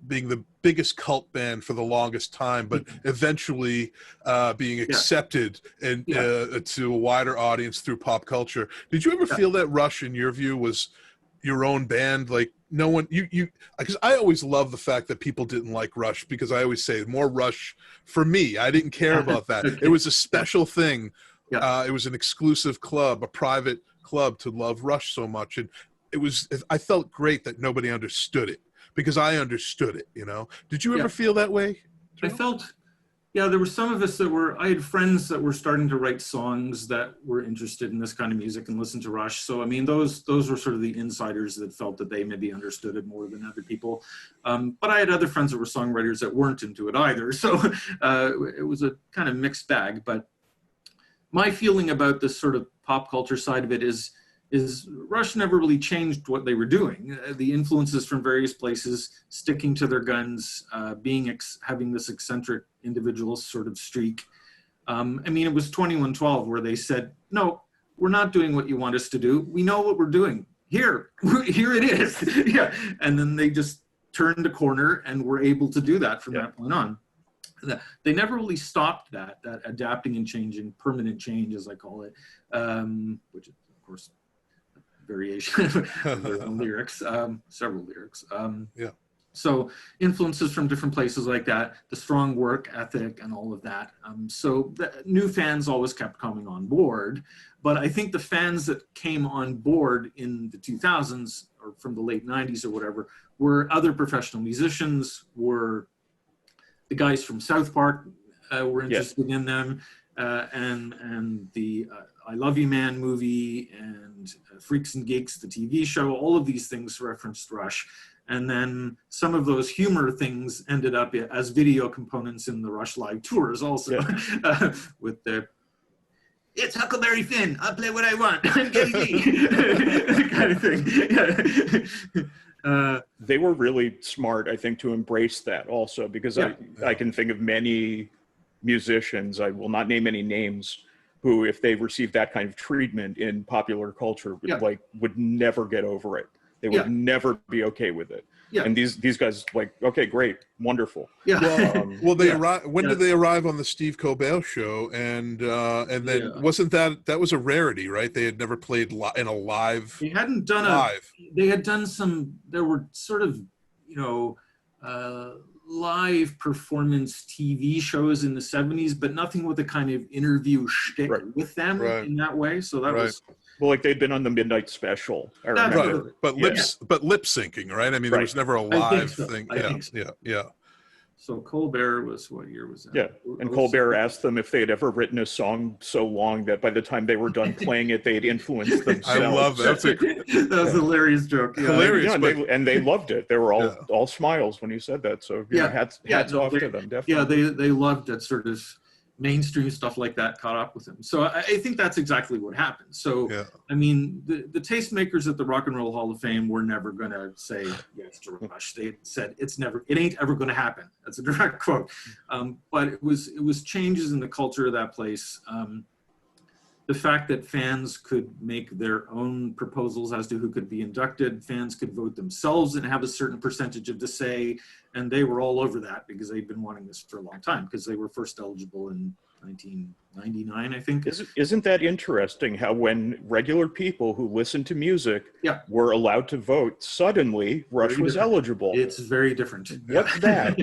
being the biggest cult band for the longest time, but eventually being accepted and to a wider audience through pop culture. Did you ever feel that Rush, in your view, was your own band? Like, no one, because I always love the fact that people didn't like Rush, because I always say more Rush for me. I didn't care about that. It was a special thing. It was an exclusive club, a private club, to love Rush so much. And I felt great that nobody understood it, because I understood it, you know? Did you ever feel that way? I felt, there were some of us I had friends that were starting to write songs that were interested in this kind of music and listen to Rush. So, I mean, those were sort of the insiders that felt that they maybe understood it more than other people. But I had other friends that were songwriters that weren't into it either. So it was a kind of mixed bag. But my feeling about this sort of pop culture side of it is Rush never really changed what they were doing. The influences from various places, sticking to their guns, having this eccentric individualist sort of streak. I mean, it was 2112 where they said, no, we're not doing what you want us to do. We know what we're doing. Here it is. And then they just turned a corner and were able to do that from that point on. They never really stopped that adapting and changing, permanent change, as I call it, which is, of course, variation of their own lyrics, several lyrics. So influences from different places like that, the strong work ethic and all of that. So the new fans always kept coming on board, but I think the fans that came on board in the 2000s or from the late 90s or whatever were other professional musicians, were the guys from South Park were interested in them, and the I Love You Man movie and Freaks and Geeks, the TV show, all of these things referenced Rush. And then some of those humor things ended up as video components in the Rush live tours also, with the, it's Huckleberry Finn, I'll play what I want, I'm Getty D, kind of thing. They were really smart, I think, to embrace that also, because I can think of many musicians, I will not name any names, who, if they received that kind of treatment in popular culture, would never get over it. They would never be okay with it. And these guys, like, okay, great, wonderful. Well, they arrived. When did they arrive on the Steve Cobell show? And then wasn't that was a rarity, right? They had never played in a live. They hadn't done live. They had done some. There were sort of, live performance TV shows in the 70s, but nothing with a kind of interview shtick with them in that way. So that was. Well, like they'd been on the Midnight Special. I remember. But lip syncing, right? I mean, there was never a live thing. So Colbert was, what year was that? Yeah, and Colbert asked them if they had ever written a song so long that by the time they were done playing it, they had influenced themselves. I love that. That was a hilarious joke. Hilarious, and they loved it. They were all smiles when you said that. So hats off to them, definitely. Yeah, they loved that sort of mainstream stuff like that caught up with him. So I think that's exactly what happened. So, I mean, the tastemakers at the Rock and Roll Hall of Fame were never going to say yes to Rush. They said it ain't ever going to happen. That's a direct quote. But it was changes in the culture of that place. The fact that fans could make their own proposals as to who could be inducted, fans could vote themselves and have a certain percentage of the say, and they were all over that because they'd been wanting this for a long time, because they were first eligible in 1999, I think. Isn't that interesting how when regular people who listen to music were allowed to vote, suddenly Rush was eligible? It's very different. What's that?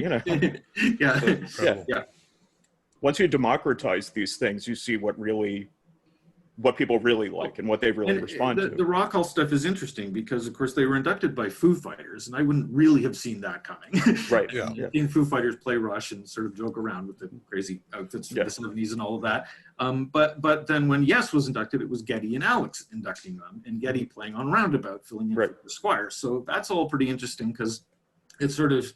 Once you democratize these things, you see what people really like and what they really respond to. The Rock Hall stuff is interesting because, of course, they were inducted by Foo Fighters, and I wouldn't really have seen that coming. Right. Seeing Foo Fighters play Rush and sort of joke around with the crazy outfits from the 70s and all of that. But then when Yes was inducted, it was Getty and Alex inducting them, and Getty playing on Roundabout, filling in for the Squire. So that's all pretty interesting because it sort of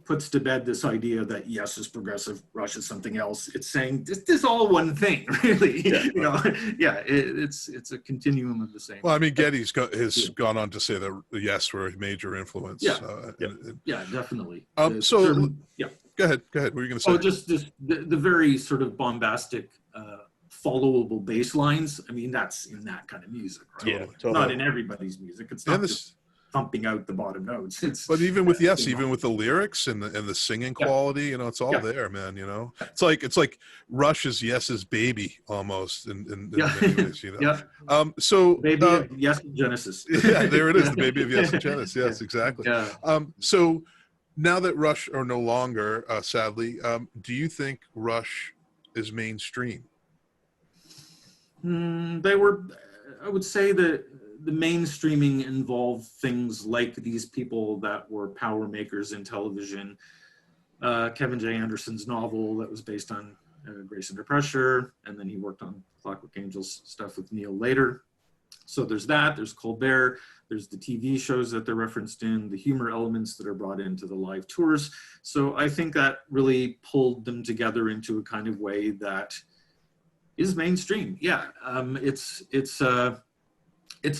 puts to bed this idea that Yes is progressive, Rush is something else. It's saying this is all one thing, really. It's a continuum of the same. Well, I mean, Getty's gone on to say that Yes were a major influence. Definitely. Go ahead. What were you going to say? Just the very sort of bombastic followable bass lines. I mean, that's in that kind of music, right? Yeah, totally. Not in everybody's music. It's not And just thumping out the bottom notes. It's but even with even with the lyrics and the singing quality, you know, it's all there, man. You know, it's like Rush's Yes's baby almost in many ways, you know. So baby of Yes and Genesis. Yeah, there it is, the baby of Yes and Genesis. Yes, exactly. Yeah. So now that Rush are no longer, sadly, do you think Rush is mainstream? They were, I would say that the mainstreaming involved things like these people that were power makers in television. Kevin J. Anderson's novel that was based on Grace Under Pressure, and then he worked on Clockwork Angels stuff with Neil later. So there's that, there's Colbert, there's the TV shows that they're referenced in, the humor elements that are brought into the live tours. So I think that really pulled them together into a kind of way that is mainstream. Yeah, it's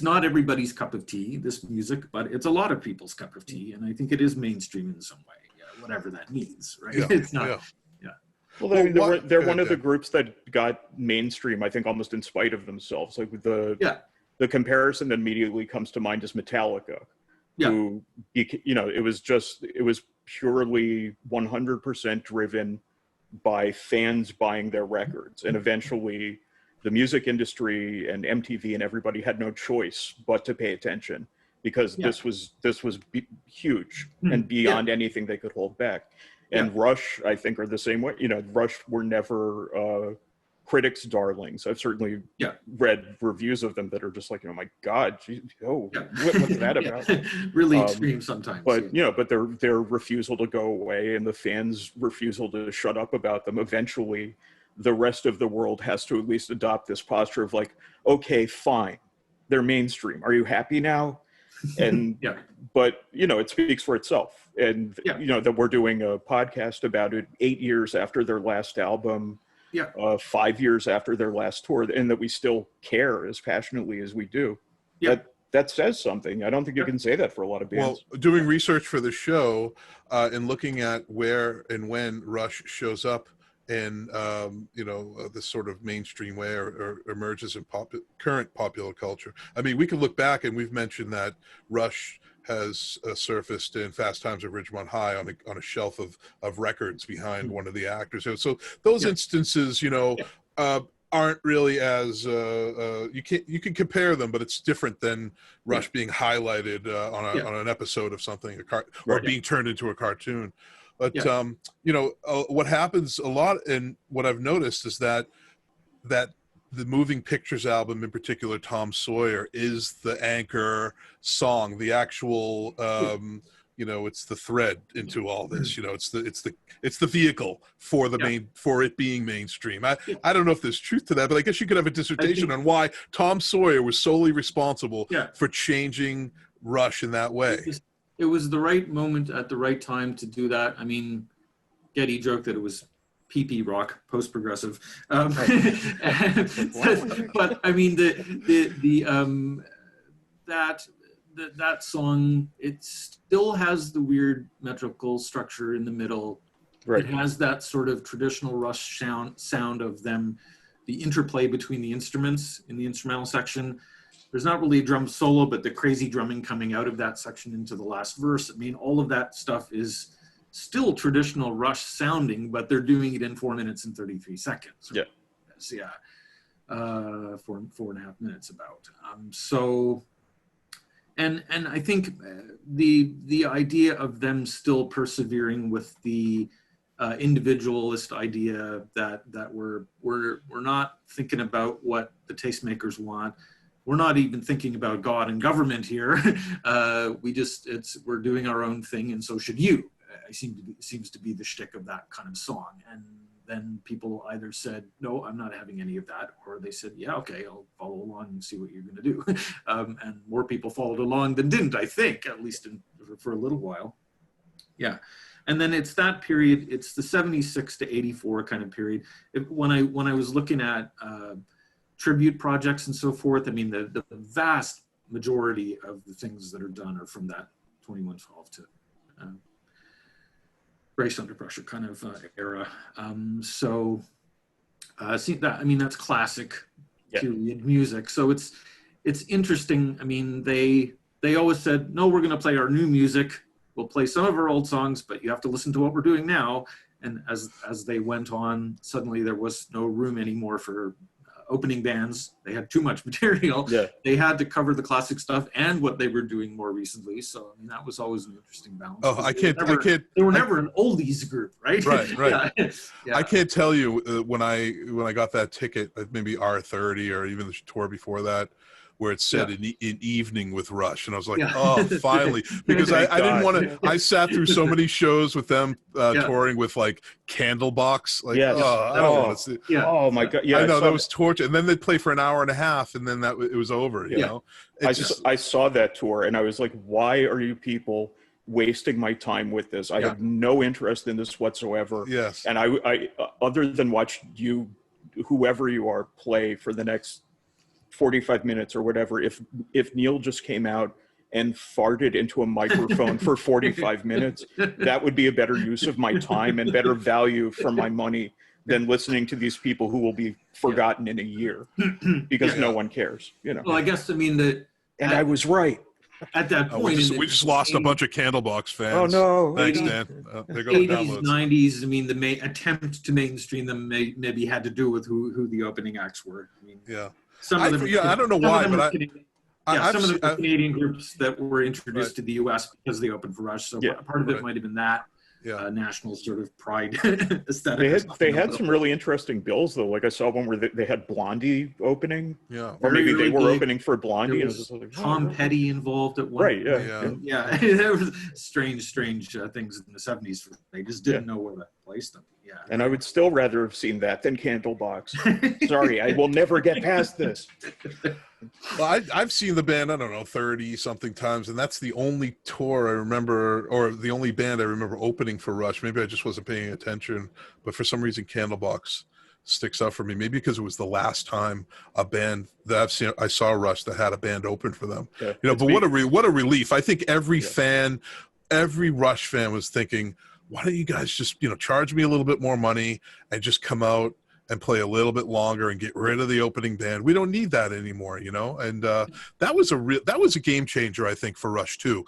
not everybody's cup of tea, this music, but it's a lot of people's cup of tea, and I think it is mainstream in some way, whatever that means, right? Yeah, it's not. Yeah. Well, they're one of the groups that got mainstream, I think, almost in spite of themselves. Like the comparison that immediately comes to mind is Metallica, who, you know, it was purely 100% driven by fans buying their records, and eventually the music industry and MTV and everybody had no choice but to pay attention, because this was huge and beyond anything they could hold back. And Rush, I think, are the same way. You know, Rush were never critics' darlings. I've certainly read reviews of them that are just like, you know, my God, what's that about? Really extreme sometimes. But you know, but their refusal to go away and the fans' refusal to shut up about them, eventually the rest of the world has to at least adopt this posture of like, okay, fine, they're mainstream. Are you happy now? And but you know, it speaks for itself. And you know, that we're doing a podcast about it 8 years after their last album, 5 years after their last tour, and that we still care as passionately as we do. That says something. I don't think you can say that for a lot of bands. Well, doing research for the show and looking at where and when Rush shows up in this sort of mainstream way or emerges in current popular culture. I mean, we can look back and we've mentioned that Rush has surfaced in Fast Times at Ridgemont High on a shelf of records behind one of the actors. So those instances, you know, aren't really as you can compare them, but it's different than Rush being highlighted on an episode of something, or being turned into a cartoon. But you know, what happens a lot, and what I've noticed is that the Moving Pictures album, in particular, Tom Sawyer, is the anchor song, the actual you know, it's the thread into all this. You know, it's the vehicle for for it being mainstream. I don't know if there's truth to that, but I guess you could have a dissertation on why Tom Sawyer was solely responsible for changing Rush in that way. It was the right moment at the right time to do that. I mean, Getty joked that it was PP rock, post-progressive. But I mean, that song, it still has the weird metrical structure in the middle. Right. It has that sort of traditional Rush sound of them, the interplay between the instruments in the instrumental section. There's not really a drum solo, but the crazy drumming coming out of that section into the last verse. I mean, all of that stuff is still traditional Rush sounding, but they're doing it in 4 minutes and 33 seconds. Yeah. 4.5 minutes about. And I think the idea of them still persevering with the individualist idea that we're not thinking about what the tastemakers want. We're not even thinking about God and government here. We're doing our own thing, and so should you. Seems to be the shtick of that kind of song. And then people either said, no, I'm not having any of that, or they said, yeah, okay, I'll follow along and see what you're going to do. And more people followed along than didn't, I think, at least for a little while. Yeah. And then it's that period, it's the 76 to 84 kind of period. When I was looking at tribute projects and so forth, I mean, the vast majority of the things that are done are from that 2112 to Grace Under Pressure kind of era. So See that? I mean, that's classic period music. So it's interesting. I mean, they always said, no, we're going to play our new music. We'll play some of our old songs, but you have to listen to what we're doing now. And as they went on, suddenly there was no room anymore for opening bands. They had too much material. Yeah. They had to cover the classic stuff and what they were doing more recently. So I mean, that was always an interesting balance. Oh, They were never an oldies group, right? Right. Yeah. I can't tell you when I got that ticket, maybe R30 or even the tour before that, where it said in evening with Rush, and I was like, oh, finally, because I didn't want to. I sat through so many shows with them touring with like Candlebox, like I don't want to see. Oh my God, yeah, I know that was torture, and then they'd play for an hour and a half, and then it was over. You know, I saw that tour, and I was like, why are you people wasting my time with this? I have no interest in this whatsoever. Yes, and I other than watch you, whoever you are, play for the next 45 minutes or whatever, if Neil just came out and farted into a microphone for 45 minutes, that would be a better use of my time and better value for my money than listening to these people who will be forgotten in a year because no one cares, you know. Well, I guess, I mean, I was right. At that point, we just lost a bunch of Candlebox fans. Oh no! Thanks, Dan. They're going 80s, 90s. I mean, the attempt to mainstream them maybe had to do with who the opening acts were. I mean, some of them. I don't know why, but some of the Canadian groups that were introduced to the U.S. because they opened for Rush. So part of it might have been that. National sort of pride aesthetic. They had some really interesting bills though. Like I saw one where they had Blondie opening. Yeah. Or maybe they were opening for Blondie. There was Tom Petty involved at one point. Right. Yeah. There was strange things in the 70s. They just didn't know where to place them. Yeah. And I would still rather have seen that than Candlebox. Sorry, I will never get past this. Well, I've seen the band, I don't know, 30-something times, and that's the only tour I remember, or the only band I remember opening for Rush. Maybe I just wasn't paying attention, but for some reason Candlebox sticks out for me. Maybe because it was the last time a band that I saw Rush that had a band open for them. Yeah, you know, but what a relief. I think every fan, every Rush fan was thinking, why don't you guys just, charge me a little bit more money and just come out and play a little bit longer and get rid of the opening band. We don't need that anymore, and that was a game changer, I think, for Rush too,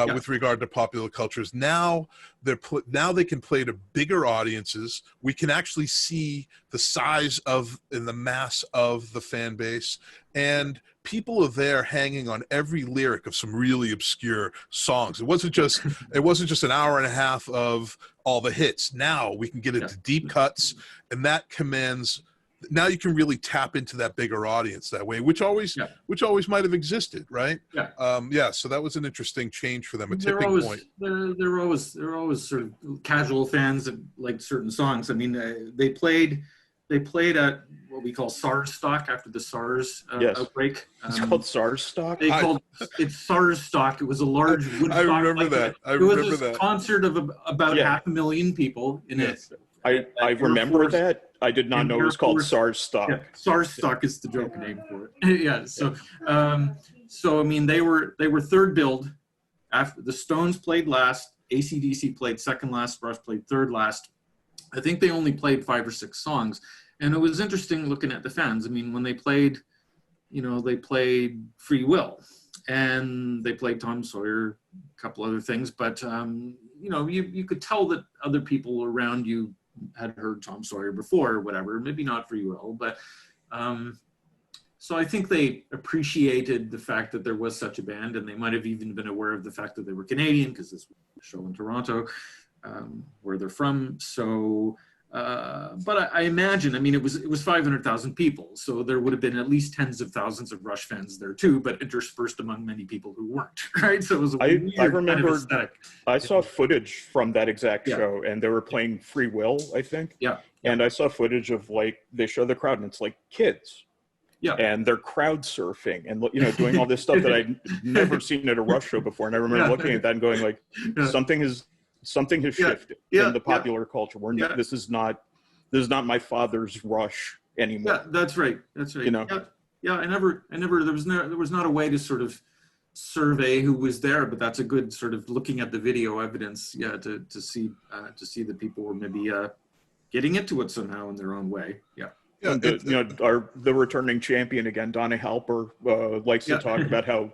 with regard to popular cultures. Now they can play to bigger audiences. We can actually see the size of and the mass of the fan base, and people are there hanging on every lyric of some really obscure songs. It wasn't just an hour and a half of all the hits. Now we can get into deep cuts, and that commands. Now you can really tap into that bigger audience that way, which always might have existed, right? So that was an interesting change for them, a tipping point. They're always sort of casual fans that like certain songs. I mean, they played at what we call SARS stock after the SARS outbreak. It's called SARS stock? It's SARS stock. It was a large wood stock. I remember that. It was a concert of about 500,000 people in it. I remember that. I did not know it was called SARS stock. Yeah, SARS stock is the joke name for it. So I mean, they were third billed. After the Stones played last, AC/DC played second last, Rush played third last. I think they only played 5 or 6 songs, and it was interesting looking at the fans. I mean, when they played, they played Free Will, and they played Tom Sawyer, a couple other things, but you could tell that other people around you had heard Tom Sawyer before or whatever, maybe not Free Will, but so I think they appreciated the fact that there was such a band, and they might have even been aware of the fact that they were Canadian because this was a show in Toronto, where they're from. So, but I imagine, I mean, it was 500,000 people, so there would have been at least tens of thousands of Rush fans there too, but interspersed among many people who weren't, right? So it was a weird I remember kind of aesthetic. I saw footage from that exact show, and they were playing Free Will, I think. And I saw footage of, like, they show the crowd, and it's like kids. And they're crowd surfing and, doing all this stuff that I'd never seen at a Rush show before. And I remember looking at that and going, like, something has shifted in the popular culture. This is not my father's Rush anymore. Yeah, that's right. I never there was not a way to sort of survey who was there, but that's a good sort of looking at the video evidence, to see that people were maybe getting into it somehow in their own way. Yeah, And the returning champion again, Donna Halper, likes to talk about how,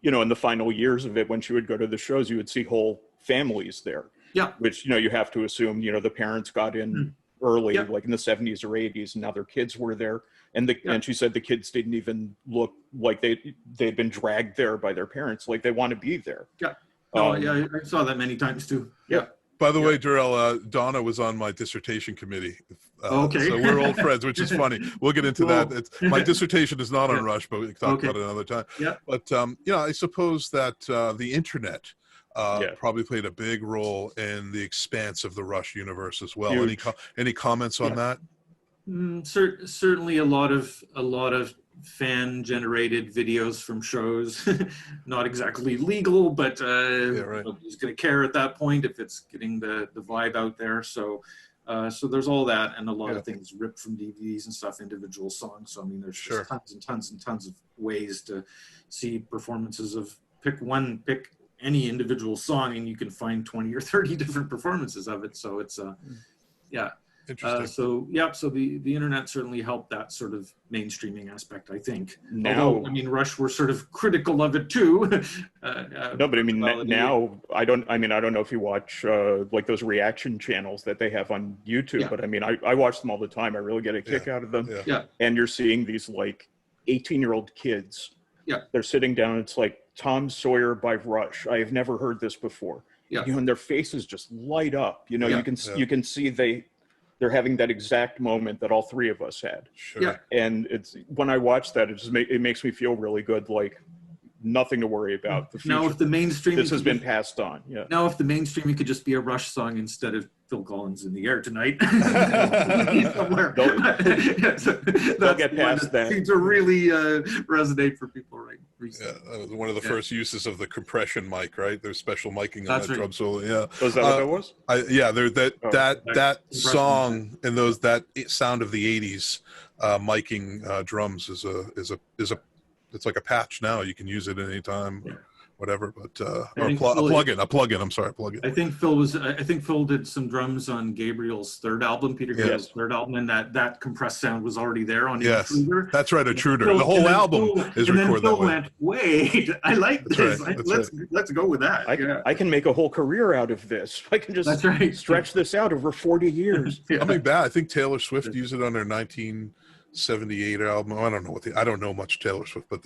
in the final years of it, when she would go to the shows, you would see whole families there. Yeah. Which, you have to assume, the parents got in early, Yeah. like in the 70s or 80s, and now their kids were there. And and she said the kids didn't even look like they'd been dragged there by their parents. Like they want to be there. Yeah. Oh, yeah, I saw that many times too. Yeah. By the way, Durrell, Donna was on my dissertation committee. Okay. So we're old friends, which is funny. We'll get into that. My dissertation is not on Rush, but we can talk about it another time. Yeah. But, I suppose that the internet probably played a big role in the expanse of the Rush universe as well. Any comments on that? Certainly a lot of fan-generated videos from shows, not exactly legal, but nobody's going to care at that point if it's getting the vibe out there. So there's all that, and a lot of things ripped from DVDs and stuff, individual songs. So I mean, there's just tons and tons and tons of ways to see performances of pick any individual song, and you can find 20 or 30 different performances of it. So it's Interesting. So the internet certainly helped that sort of mainstreaming aspect, I think. Now, although, I mean, Rush were sort of critical of it too. No, but I mean, now I don't know if you watch like those reaction channels that they have on YouTube, but I mean, I watch them all the time. I really get a kick out of them. Yeah. And you're seeing these like 18-year-old kids. Yeah. They're sitting down. It's like Tom Sawyer by Rush. I have never heard this before. Yeah. And their faces just light up. You can see they're having that exact moment that all three of us had. Sure. Yeah. And it's when I watch that, it makes me feel really good. Like nothing to worry about. The future. Now, if the mainstream has been passed on. Yeah. Now, if the mainstream could just be a Rush song instead of Phil Collins in the Air Tonight, they'll get past that. Seems to really resonate for people right recently. Yeah, that was one of the first uses of the compression mic, right? There's special miking on that drum solo. Yeah. Was that what that was? That song and that sound of the '80s miking drums is a it's like a patch now. You can use it anytime. Yeah. Whatever, but a plug-in. I'm sorry, a plug-in. I think Phil did some drums on Gabriel's third album, Peter Gabriel's third album, and that compressed sound was already there on Intruder. That's right, Intruder. The whole album is recorded that way. Went, wait, I like this. Let's go with that. I can make a whole career out of this. I can just stretch this out over 40 years. I mean, I think Taylor Swift used it on her 1978 album. I don't know I don't know much Taylor Swift, but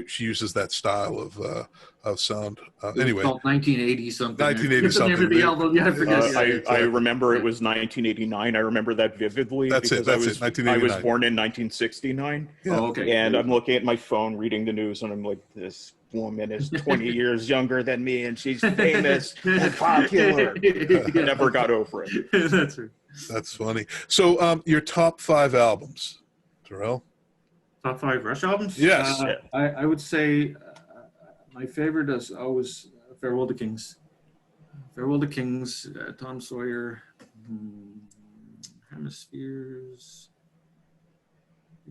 she uses that style of sound. Anyway, it's called 1980 something. 1980 something. The name of the album. Yeah, I forget. I remember it was 1989. I remember that vividly. That's it. 1989. I was born in 1969. Yeah. Oh, okay. And I'm looking at my phone, reading the news, and I'm like, this woman is 20 years younger than me, and she's famous and popular. Never got over it. That's right. That's funny. So, your top 5 albums. Durrell? Top 5 Rush albums? Yes. I would say my favorite is always Farewell to Kings. Farewell to Kings, Tom Sawyer, Hemispheres.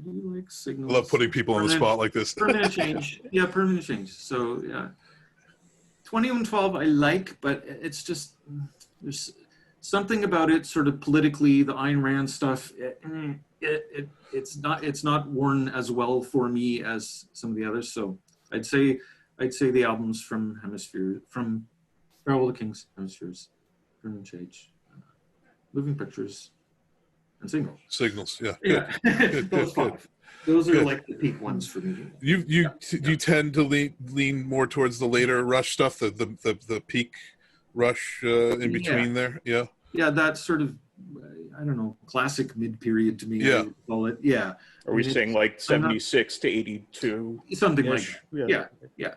Do you like Signals? I love putting people on the spot like this. Permanent Change. Yeah, Permanent Change. So, yeah. 2112 I like, but it's just, there's something about it sort of politically, the Ayn Rand stuff, it's not worn as well for me as some of the others. So I'd say the albums from Farewell to Kings, Hemispheres, Permanent Change, Moving Pictures, and Signals. Yeah. Yeah. Those 5. Those are like the peak ones for me. You tend to lean more towards the later Rush stuff, the peak Rush in between there. Yeah. Yeah, that's sort of, I don't know, classic mid-period to me. Yeah. I would call it. Yeah. Are we saying like 76 to 82? Something like that. Yeah.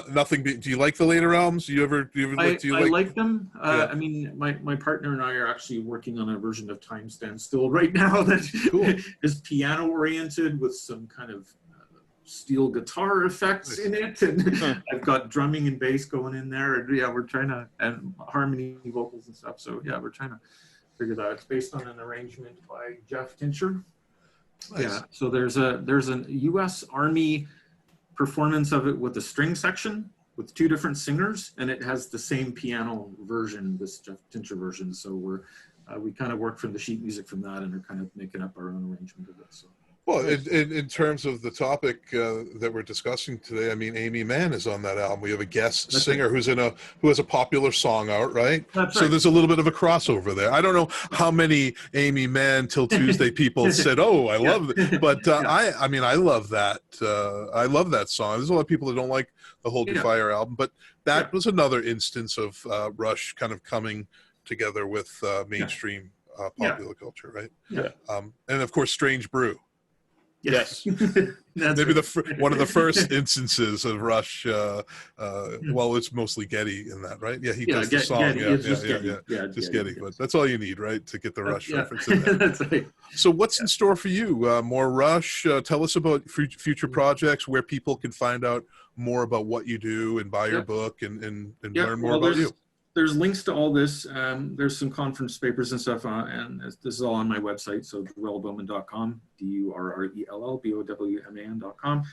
Nothing. Do you like the later albums? Do you ever I like them. I mean, my partner and I are actually working on a version of Time Stands Still right now that is piano oriented with some kind of steel guitar effects in it, and I've got drumming and bass going in there, and we're trying to, and harmony vocals and stuff. So we're trying to figure that out. It's based on an arrangement by Jeff Tincher. Nice. Yeah. So there's a U.S. Army performance of it with a string section with 2 different singers, and it has the same piano version, this Jeff Tincher version. So we're we kind of work from the sheet music from that and are kind of making up our own arrangement of it. So. Well, in terms of the topic that we're discussing today, I mean, Amy Mann is on that album. We have a guest singer who has a popular song out, right? That's so right. there's a little bit of a crossover there. I don't know how many Amy Mann Till Tuesday people said, "Oh, I love it," but I mean, I love that. I love that song. There's a lot of people that don't like the Hold Your Fire album, but that was another instance of Rush kind of coming together with mainstream popular culture, right? Yeah. And of course, Strange Brew. Yes. That's Maybe right. one of the first instances of Rush. Well, it's mostly Getty in that, right? Yeah, he does the song. Getty, Just Getty. But that's all you need, right, to get the Rush reference in there. That's right. So what's in store for you? More Rush? Tell us about future projects, where people can find out more about what you do and buy your book and learn more about you. There's links to all this. There's some conference papers and stuff, and this is all on my website, so durrellbowman.com, durrellbowman.com.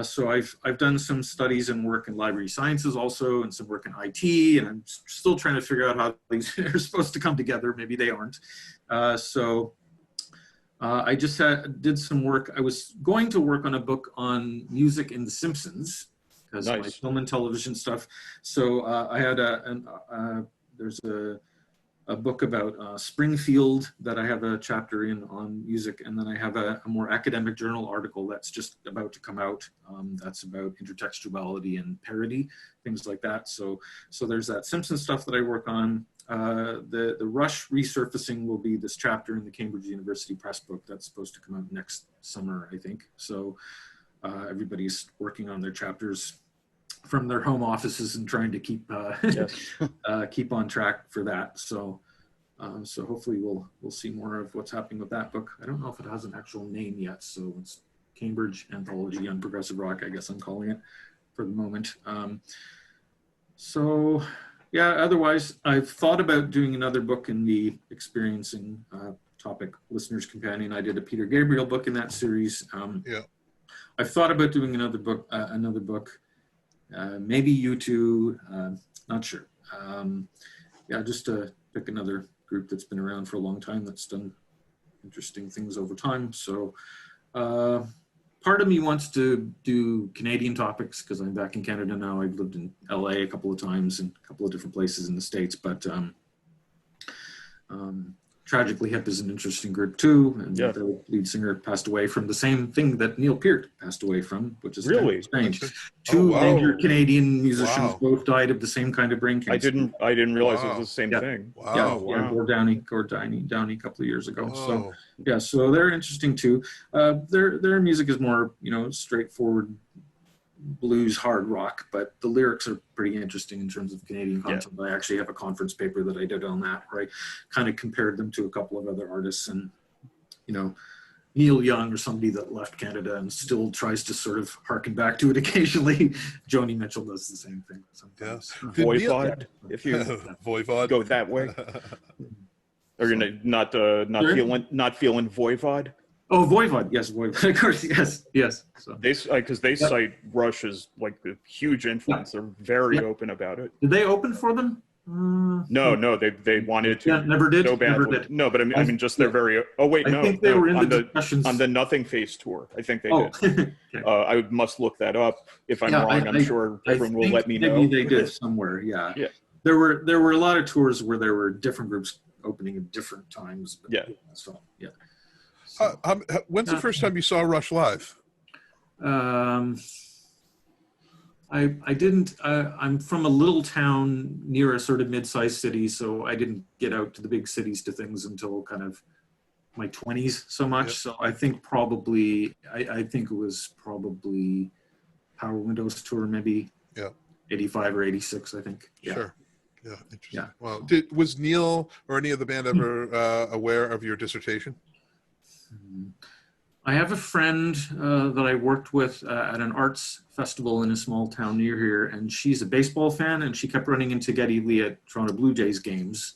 So I've done some studies and work in library sciences also, and some work in IT, and I'm still trying to figure out how these are supposed to come together. Maybe they aren't. I just did some work. I was going to work on a book on music in The Simpsons, because of my film and television stuff. So I had there's a book about Springfield that I have a chapter in on music, and then I have a more academic journal article that's just about to come out. That's about intertextuality and parody, things like that. So there's that Simpsons stuff that I work on. The Rush resurfacing will be this chapter in the Cambridge University Press book that's supposed to come out next summer, I think. So everybody's working on their chapters from their home offices and trying to keep keep on track for that. So hopefully we'll see more of what's happening with that book. I don't know if it has an actual name yet, so it's Cambridge Anthology on Progressive Rock, I guess I'm calling it for the moment. So yeah, otherwise I've thought about doing another book in the experiencing topic, Listener's Companion. I did a Peter Gabriel book in that series. I've thought about doing another book, maybe U2, not sure. Just to pick another group that's been around for a long time that's done interesting things over time. So part of me wants to do Canadian topics because I'm back in Canada now. I've lived in LA a couple of times and a couple of different places in the States, but Tragically Hip is an interesting group too, and the lead singer passed away from the same thing that Neil Peart passed away from, which is really kind of strange. Two major Canadian musicians both died of the same kind of brain cancer. I didn't realize it was the same thing. Gord Downey a couple of years ago. So so they're interesting too. Their music is more straightforward blues hard rock, but the lyrics are pretty interesting in terms of Canadian content. I actually have a conference paper that I did on that where I kind of compared them to a couple of other artists, and Neil Young or somebody that left Canada and still tries to sort of harken back to it occasionally. Joni Mitchell does the same thing sometimes. Voivod, if you Voivod go that way. Or you're not feeling Voivod. Oh, Voivod, yes, Voivod, of course, yes. So because they cite Rush as like a huge influence. They're very open about it. Did they open for them? No, they wanted to. Yeah, never did. So badly. Never did. No, but I mean, just they're very. Oh wait, I think they were in the discussions on the Nothing Face tour. I think they did. Okay. I must look that up. If I'm wrong, I'm sure everyone will let me know. Maybe they did somewhere. Yeah. There were a lot of tours where there were different groups opening at different times. But, So. When's the first time you saw Rush live? I didn't. I'm from a little town near a sort of mid-sized city, so I didn't get out to the big cities to things until kind of my 20s so much. So I think probably I think it was probably Power Windows tour, maybe 85 or 86, I think. Sure. Yeah, interesting. Well, was Neil or any of the band ever aware of your dissertation? I have a friend that I worked with at an arts festival in a small town near here, and she's a baseball fan, and she kept running into Geddy Lee at Toronto Blue Jays games.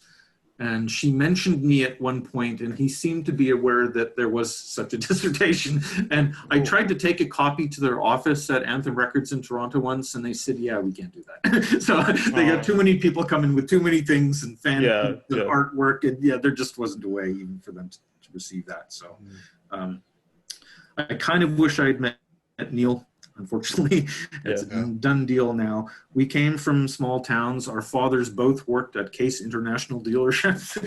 And she mentioned me at one point, and he seemed to be aware that there was such a dissertation. And I tried to take a copy to their office at Anthem Records in Toronto once, and they said, yeah, we can't do that. So they got too many people coming with too many things and the artwork, and there just wasn't a way even for them to receive that. So I kind of wish I had met Neil. Unfortunately, it's a done deal now. We came from small towns. Our fathers both worked at Case International Dealerships.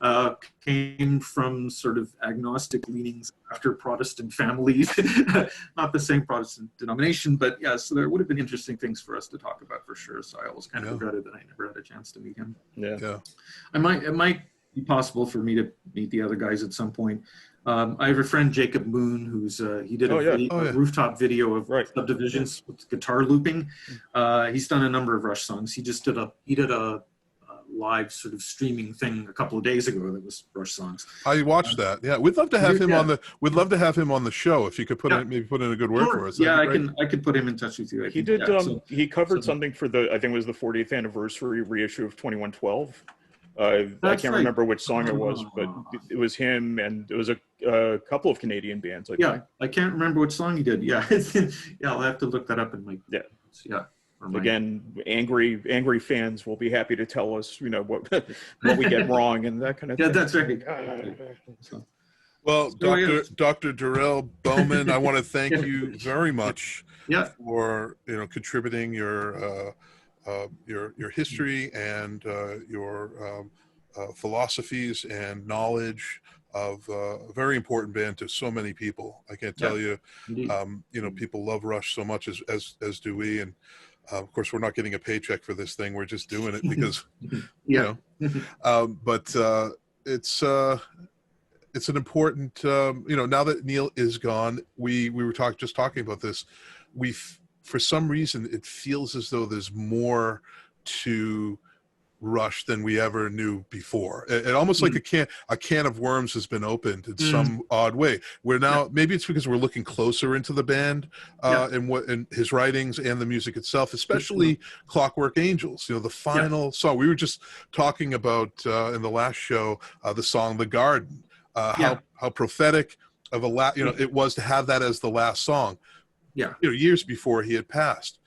Wow. Came from sort of agnostic leanings after Protestant families. Not the same Protestant denomination, but so there would have been interesting things for us to talk about for sure. So I always kind of regretted that I never had a chance to meet him. Yeah. It might be possible for me to meet the other guys at some point. I have a friend, Jacob Moon, who's he did a rooftop video of Subdivisions with guitar looping. He's done a number of Rush songs. He did a live sort of streaming thing a couple of days ago that was Rush songs. I watched that. Yeah, we'd love to have him on the. We'd love to have him on the show if you could maybe put in a good word for us. Yeah, I could put him in touch with you. He did. He covered something for I think it was the 40th anniversary reissue of 2112. I can't remember which song it was, but it was him, and it was a couple of Canadian bands. I can't remember which song he did. Yeah, I'll have to look that up in my Again, angry fans will be happy to tell us, what we get wrong and that kind of thing. Yeah, that's right. Well, Dr. Durrell Bowman, I want to thank you very much for contributing your history and your philosophies and knowledge of a very important band to so many people. I can't tell you, people love Rush so much as do we. And of course, we're not getting a paycheck for this thing. We're just doing it because, but it's an important, now that Neil is gone, we were just talking about this. For some reason, it feels as though there's more to Rush than we ever knew before. It almost like a can of worms has been opened in some odd way. We're now, maybe it's because we're looking closer into the band and his writings and the music itself, especially Clockwork Angels, the final song. We were just talking about in the last show, the song The Garden, how prophetic of it was to have that as the last song. Years before he had passed.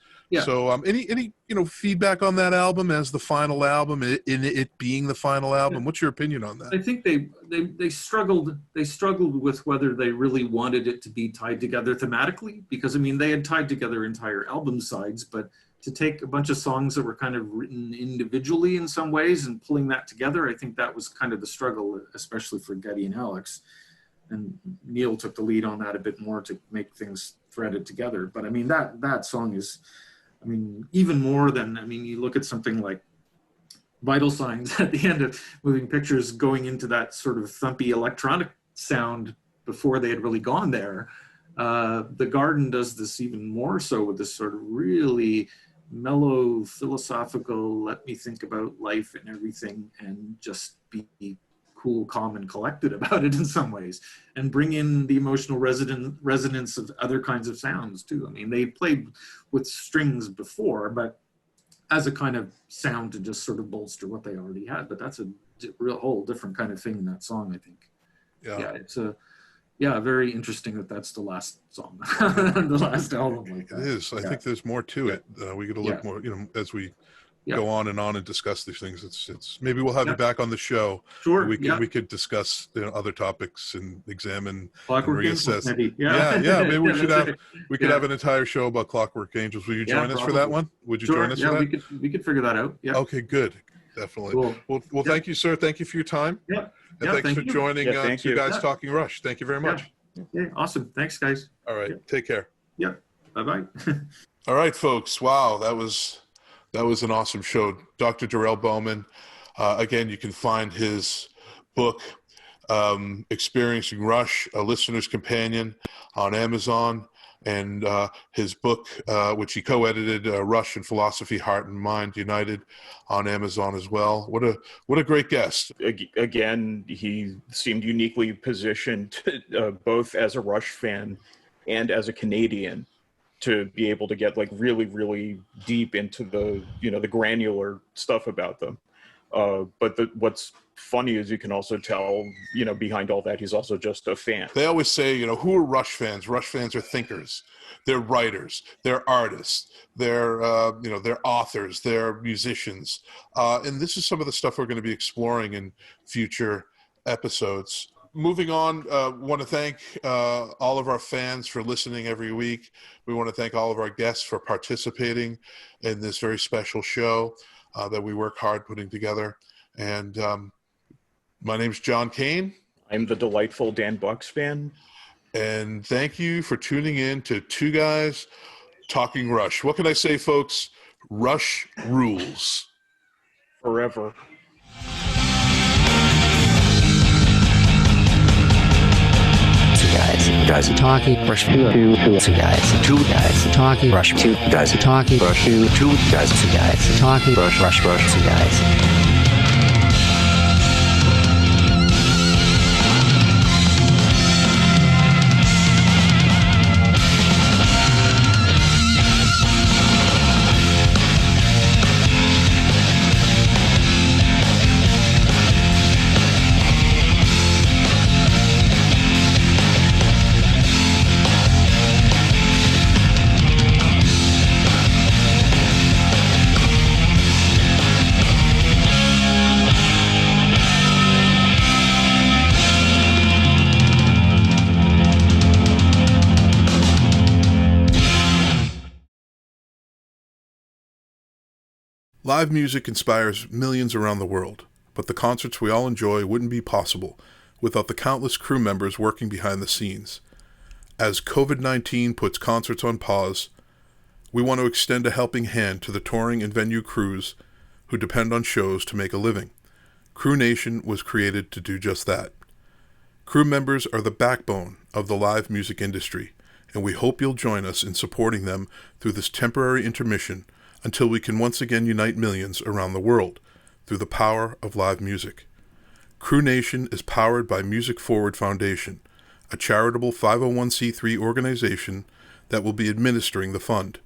So any feedback on that album as the final album, in it being the final album? What's your opinion on that? I think they struggled with whether they really wanted it to be tied together thematically, because they had tied together entire album sides, but to take a bunch of songs that were kind of written individually in some ways and pulling that together, I think that was kind of the struggle, especially for Geddy and Alex. And Neil took the lead on that a bit more to make things threaded together. But that song is, even more than, you look at something like Vital Signs at the end of Moving Pictures going into that sort of thumpy electronic sound before they had really gone there. The Garden does this even more so with this sort of really mellow, philosophical, let me think about life and everything and just be cool, calm, and collected about it in some ways, and bring in the emotional resonance of other kinds of sounds too. They played with strings before, but as a kind of sound to just sort of bolster what they already had. But that's a whole different kind of thing in that song, I think. It's very interesting that's the last song, the last album like that. It is. I think there's more to it. We got to look more, as we go on and discuss these things. It's maybe we'll have you back on the show. Sure. We could discuss other topics and examine Clockwork and reassess. Angels, maybe. Maybe we should have an entire show about Clockwork Angels. Will you join us for that one? Would you join us for that? We could figure that out. Yeah. Okay, good. Definitely. Cool. Well, thank you, sir. Thank you for your time. Yeah. And thanks for joining Two Guys Talking Rush. Thank you very much. Yeah. Awesome. Thanks, guys. All right. Take care. Yeah. Bye-bye. All right, folks. Wow, that was an awesome show. Dr. Durrell Bowman. Again, you can find his book, Experiencing Rush, A Listener's Companion, on Amazon, and his book, which he co-edited, Rush and Philosophy, Heart and Mind United, on Amazon as well. What a great guest. Again, he seemed uniquely positioned, both as a Rush fan and as a Canadian, to be able to get really, really deep into the, the granular stuff about them. But what's funny is you can also tell, behind all that, he's also just a fan. They always say, who are Rush fans? Rush fans are thinkers. They're writers. They're artists. They're authors. They're musicians. And this is some of the stuff we're going to be exploring in future episodes. Moving on, want to thank all of our fans for listening every week. We want to thank all of our guests for participating in this very special show that we work hard putting together. And my name's John Kane. I'm the delightful Dan Buckspan. And thank you for tuning in to Two Guys Talking Rush. What can I say, folks? Rush rules. Forever. Two guys talking rush. Two guys talking rush. Two guys talking rush. Two guys talking rush. Two guys. Live music inspires millions around the world, but the concerts we all enjoy wouldn't be possible without the countless crew members working behind the scenes. As COVID-19 puts concerts on pause, we want to extend a helping hand to the touring and venue crews who depend on shows to make a living. Crew Nation was created to do just that. Crew members are the backbone of the live music industry, and we hope you'll join us in supporting them through this temporary intermission until we can once again unite millions around the world through the power of live music. Crew Nation is powered by Music Forward Foundation, a charitable 501c3 organization that will be administering the fund.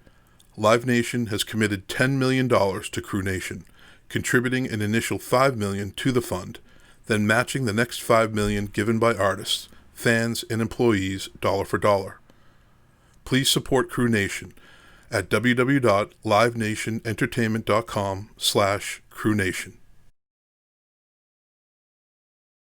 Live Nation has committed $10 million to Crew Nation, contributing an initial $5 million to the fund, then matching the next $5 million given by artists, fans, and employees dollar for dollar. Please support Crew Nation at www.livenationentertainment.com/crewnation.